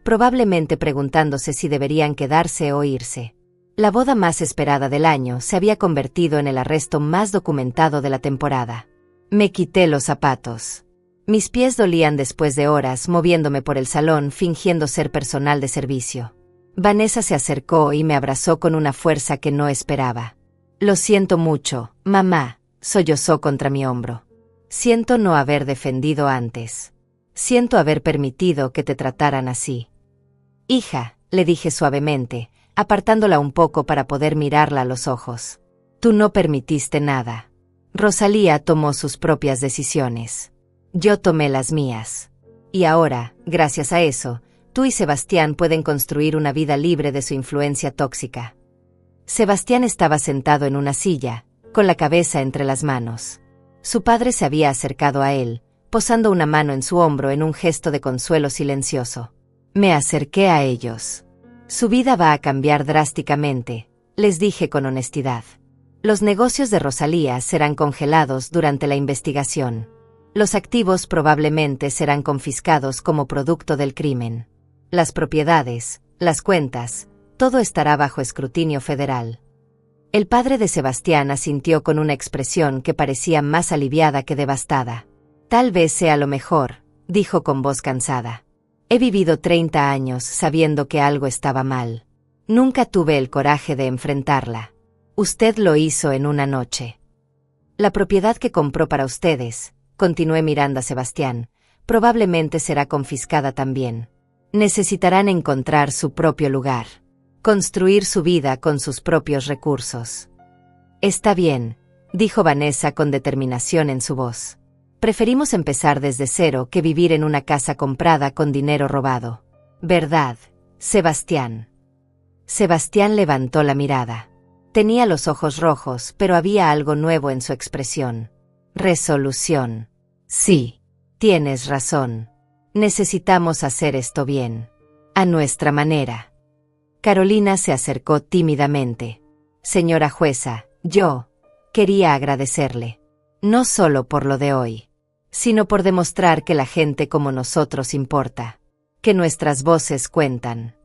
probablemente preguntándose si deberían quedarse o irse. La boda más esperada del año se había convertido en el arresto más documentado de la temporada. Me quité los zapatos. Mis pies dolían después de horas moviéndome por el salón fingiendo ser personal de servicio. Vanessa se acercó y me abrazó con una fuerza que no esperaba. Lo siento mucho, mamá, sollozó contra mi hombro. Siento no haber defendido antes. Siento haber permitido que te trataran así. Hija, le dije suavemente, apartándola un poco para poder mirarla a los ojos. Tú no permitiste nada. Rosalía tomó sus propias decisiones. Yo tomé las mías. Y ahora, gracias a eso, tú y Sebastián pueden construir una vida libre de su influencia tóxica. Sebastián estaba sentado en una silla, con la cabeza entre las manos. Su padre se había acercado a él, posando una mano en su hombro en un gesto de consuelo silencioso. Me acerqué a ellos. Su vida va a cambiar drásticamente, les dije con honestidad. Los negocios de Rosalía serán congelados durante la investigación. Los activos probablemente serán confiscados como producto del crimen. Las propiedades, las cuentas, todo estará bajo escrutinio federal. El padre de Sebastián asintió con una expresión que parecía más aliviada que devastada. Tal vez sea lo mejor, dijo con voz cansada. He vivido 30 años sabiendo que algo estaba mal. Nunca tuve el coraje de enfrentarla. Usted lo hizo en una noche. La propiedad que compró para ustedes, continué mirando a Sebastián, probablemente será confiscada también. Necesitarán encontrar su propio lugar. Construir su vida con sus propios recursos. Está bien, dijo Vanessa con determinación en su voz. Preferimos empezar desde cero que vivir en una casa comprada con dinero robado. ¿Verdad, Sebastián? Sebastián levantó la mirada. Tenía los ojos rojos, pero había algo nuevo en su expresión. Resolución. Sí, tienes razón. Necesitamos hacer esto bien. A nuestra manera. Carolina se acercó tímidamente. Señora jueza, yo quería agradecerle. No solo por lo de hoy, sino por demostrar que la gente como nosotros importa, que nuestras voces cuentan.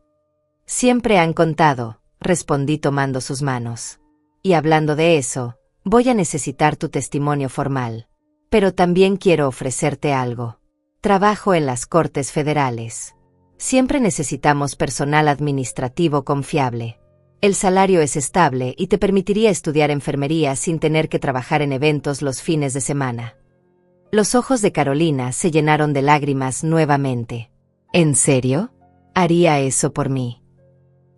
Siempre han contado, respondí tomando sus manos. Y hablando de eso, voy a necesitar tu testimonio formal. Pero también quiero ofrecerte algo. Trabajo en las Cortes Federales. Siempre necesitamos personal administrativo confiable. El salario es estable y te permitiría estudiar enfermería sin tener que trabajar en eventos los fines de semana. Los ojos de Carolina se llenaron de lágrimas nuevamente. ¿En serio? ¿Haría eso por mí?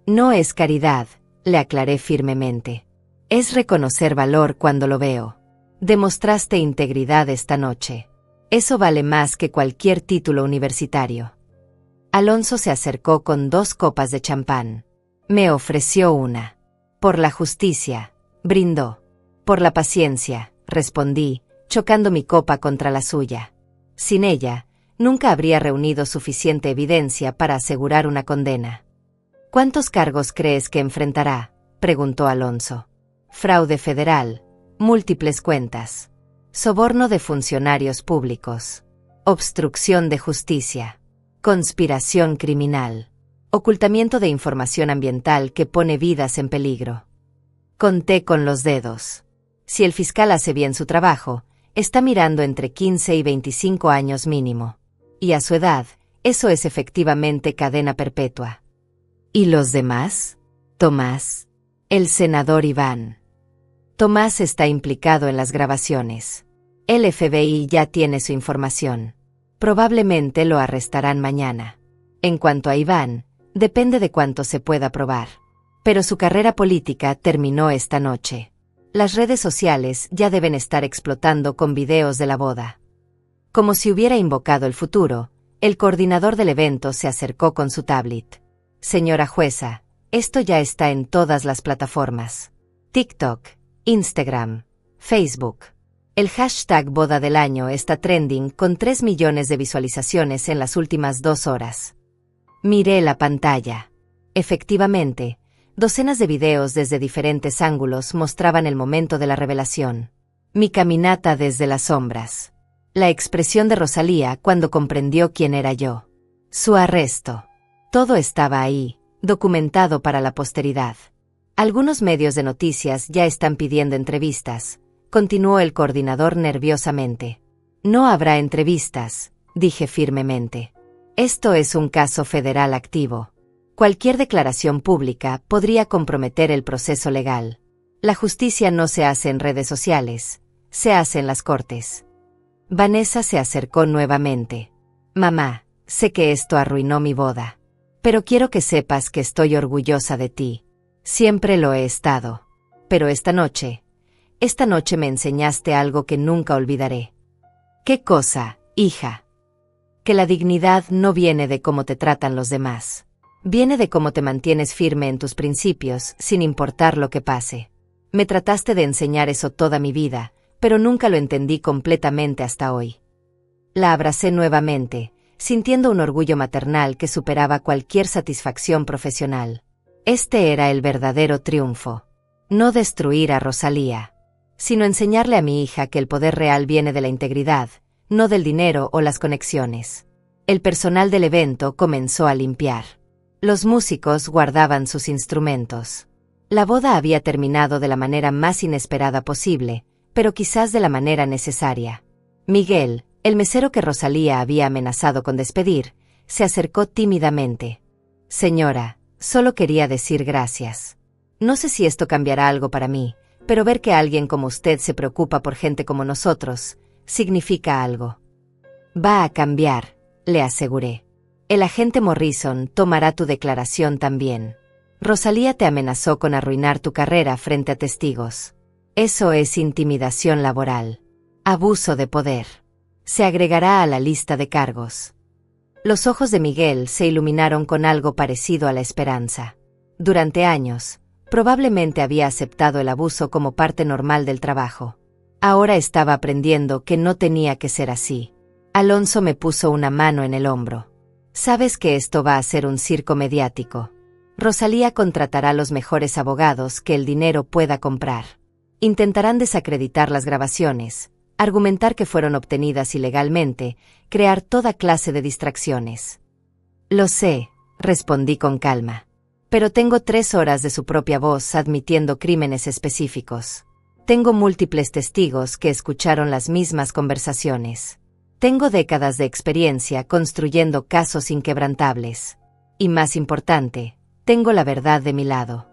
No es caridad, le aclaré firmemente. Es reconocer valor cuando lo veo. Demostraste integridad esta noche. Eso vale más que cualquier título universitario. Alonso se acercó con 2 copas de champán. Me ofreció una. Por la justicia, brindó. Por la paciencia, respondí, chocando mi copa contra la suya. Sin ella, nunca habría reunido suficiente evidencia para asegurar una condena. ¿Cuántos cargos crees que enfrentará?, preguntó Alonso. Fraude federal, múltiples cuentas, soborno de funcionarios públicos, obstrucción de justicia, conspiración criminal, ocultamiento de información ambiental que pone vidas en peligro. Conté con los dedos. Si el fiscal hace bien su trabajo, está mirando entre 15 y 25 años mínimo. Y a su edad, eso es efectivamente cadena perpetua. ¿Y los demás? Tomás. El senador Iván. Tomás está implicado en las grabaciones. El FBI ya tiene su información. Probablemente lo arrestarán mañana. En cuanto a Iván, depende de cuánto se pueda probar. Pero su carrera política terminó esta noche. Las redes sociales ya deben estar explotando con videos de la boda. Como si hubiera invocado el futuro, el coordinador del evento se acercó con su tablet. Señora jueza, esto ya está en todas las plataformas. TikTok, Instagram, Facebook. El hashtag boda del año está trending con 3 millones de visualizaciones en las últimas 2 horas. Miré la pantalla. Efectivamente, docenas de videos desde diferentes ángulos mostraban el momento de la revelación. Mi caminata desde las sombras. La expresión de Rosalía cuando comprendió quién era yo. Su arresto. Todo estaba ahí, documentado para la posteridad. Algunos medios de noticias ya están pidiendo entrevistas, continuó el coordinador nerviosamente. No habrá entrevistas, dije firmemente. Esto es un caso federal activo. Cualquier declaración pública podría comprometer el proceso legal. La justicia no se hace en redes sociales, se hace en las cortes. Vanessa se acercó nuevamente. Mamá, sé que esto arruinó mi boda. Pero quiero que sepas que estoy orgullosa de ti. Siempre lo he estado. Pero esta noche me enseñaste algo que nunca olvidaré. ¿Qué cosa, hija? Que la dignidad no viene de cómo te tratan los demás. Viene de cómo te mantienes firme en tus principios, sin importar lo que pase. Me trataste de enseñar eso toda mi vida, pero nunca lo entendí completamente hasta hoy. La abracé nuevamente, sintiendo un orgullo maternal que superaba cualquier satisfacción profesional. Este era el verdadero triunfo. No destruir a Rosalía, sino enseñarle a mi hija que el poder real viene de la integridad, no del dinero o las conexiones. El personal del evento comenzó a limpiar. Los músicos guardaban sus instrumentos. La boda había terminado de la manera más inesperada posible, pero quizás de la manera necesaria. Miguel, el mesero que Rosalía había amenazado con despedir, se acercó tímidamente. Señora, solo quería decir gracias. No sé si esto cambiará algo para mí, pero ver que alguien como usted se preocupa por gente como nosotros, significa algo. Va a cambiar, le aseguré. El agente Morrison tomará tu declaración también. Rosalía te amenazó con arruinar tu carrera frente a testigos. Eso es intimidación laboral. Abuso de poder. Se agregará a la lista de cargos. Los ojos de Miguel se iluminaron con algo parecido a la esperanza. Durante años, probablemente había aceptado el abuso como parte normal del trabajo. Ahora estaba aprendiendo que no tenía que ser así. Alonso me puso una mano en el hombro. Sabes que esto va a ser un circo mediático. Rosalía contratará los mejores abogados que el dinero pueda comprar. Intentarán desacreditar las grabaciones, argumentar que fueron obtenidas ilegalmente, crear toda clase de distracciones. Lo sé, respondí con calma. Pero tengo 3 horas de su propia voz admitiendo crímenes específicos. Tengo múltiples testigos que escucharon las mismas conversaciones. Tengo décadas de experiencia construyendo casos inquebrantables. Y más importante, tengo la verdad de mi lado.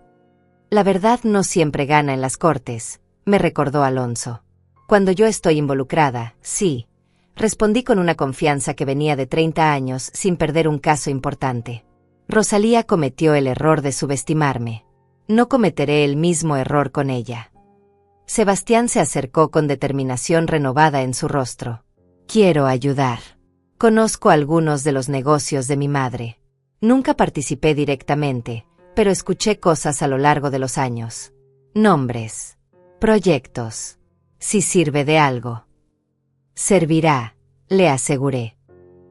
La verdad no siempre gana en las cortes, me recordó Alonso. Cuando yo estoy involucrada, sí, respondí con una confianza que venía de 30 años sin perder un caso importante. Rosalía cometió el error de subestimarme. No cometeré el mismo error con ella. Sebastián se acercó con determinación renovada en su rostro. Quiero ayudar. Conozco algunos de los negocios de mi madre. Nunca participé directamente, pero escuché cosas a lo largo de los años. Nombres. Proyectos. Si sirve de algo. Servirá, le aseguré.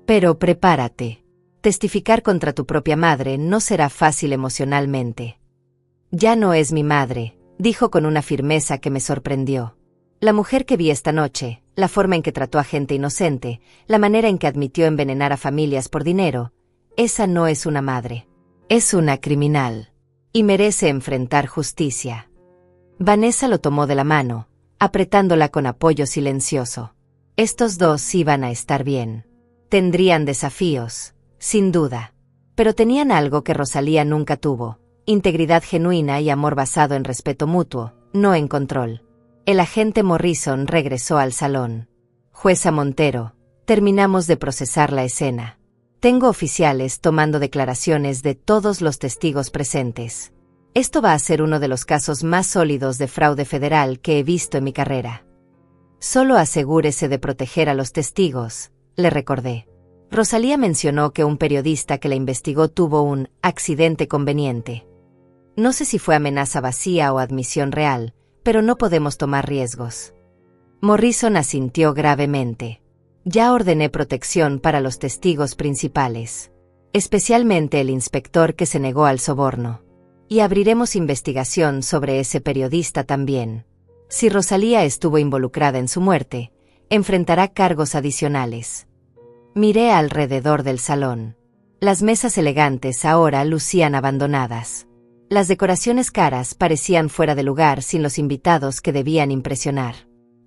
Pero prepárate. Testificar contra tu propia madre no será fácil emocionalmente. Ya no es mi madre, dijo con una firmeza que me sorprendió. La mujer que vi esta noche, la forma en que trató a gente inocente, la manera en que admitió envenenar a familias por dinero, esa no es una madre. Es una criminal. Y merece enfrentar justicia. Vanessa lo tomó de la mano, apretándola con apoyo silencioso. Estos dos iban a estar bien. Tendrían desafíos, sin duda. Pero tenían algo que Rosalía nunca tuvo: integridad genuina y amor basado en respeto mutuo, no en control. El agente Morrison regresó al salón. Jueza Montero, terminamos de procesar la escena. Tengo oficiales tomando declaraciones de todos los testigos presentes. Esto va a ser uno de los casos más sólidos de fraude federal que he visto en mi carrera. Solo asegúrese de proteger a los testigos, le recordé. Rosalía mencionó que un periodista que la investigó tuvo un accidente conveniente. No sé si fue amenaza vacía o admisión real, pero no podemos tomar riesgos. Morrison asintió gravemente. Ya ordené protección para los testigos principales, especialmente el inspector que se negó al soborno. Y abriremos investigación sobre ese periodista también. Si Rosalía estuvo involucrada en su muerte, enfrentará cargos adicionales. Miré alrededor del salón. Las mesas elegantes ahora lucían abandonadas. Las decoraciones caras parecían fuera de lugar sin los invitados que debían impresionar.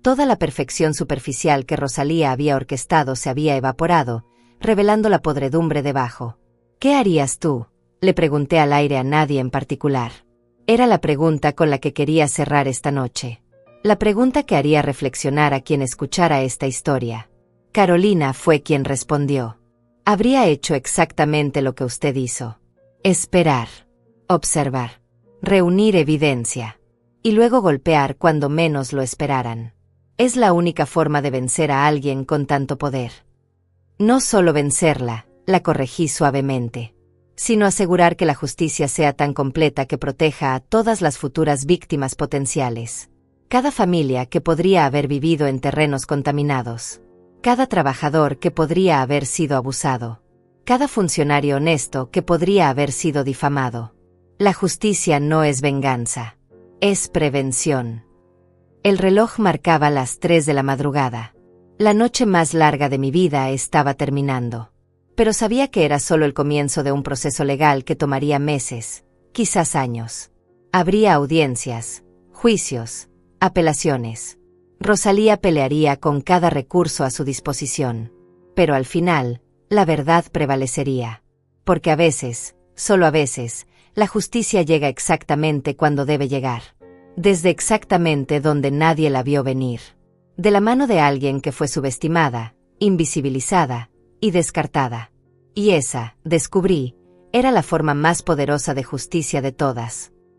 Toda la perfección superficial que Rosalía había orquestado se había evaporado, revelando la podredumbre debajo. ¿Qué harías tú?, le pregunté al aire a nadie en particular. Era la pregunta con la que quería cerrar esta noche. La pregunta que haría reflexionar a quien escuchara esta historia. Carolina fue quien respondió. Habría hecho exactamente lo que usted hizo. Esperar. Observar. Reunir evidencia. Y luego golpear cuando menos lo esperaran. Es la única forma de vencer a alguien con tanto poder. No solo vencerla, la corregí suavemente, sino asegurar que la justicia sea tan completa que proteja a todas las futuras víctimas potenciales. Cada familia que podría haber vivido en terrenos contaminados. Cada trabajador que podría haber sido abusado. Cada funcionario honesto que podría haber sido difamado. La justicia no es venganza. Es prevención. El reloj marcaba las 3 de la madrugada. La noche más larga de mi vida estaba terminando. Pero sabía que era solo el comienzo de un proceso legal que tomaría meses, quizás años. Habría audiencias, juicios, apelaciones. Rosalía pelearía con cada recurso a su disposición. Pero al final, la verdad prevalecería. Porque a veces, solo a veces, la justicia llega exactamente cuando debe llegar. Desde exactamente donde nadie la vio venir. De la mano de alguien que fue subestimada, invisibilizada y descartada. Y esa, descubrí, era la forma más poderosa de justicia de todas.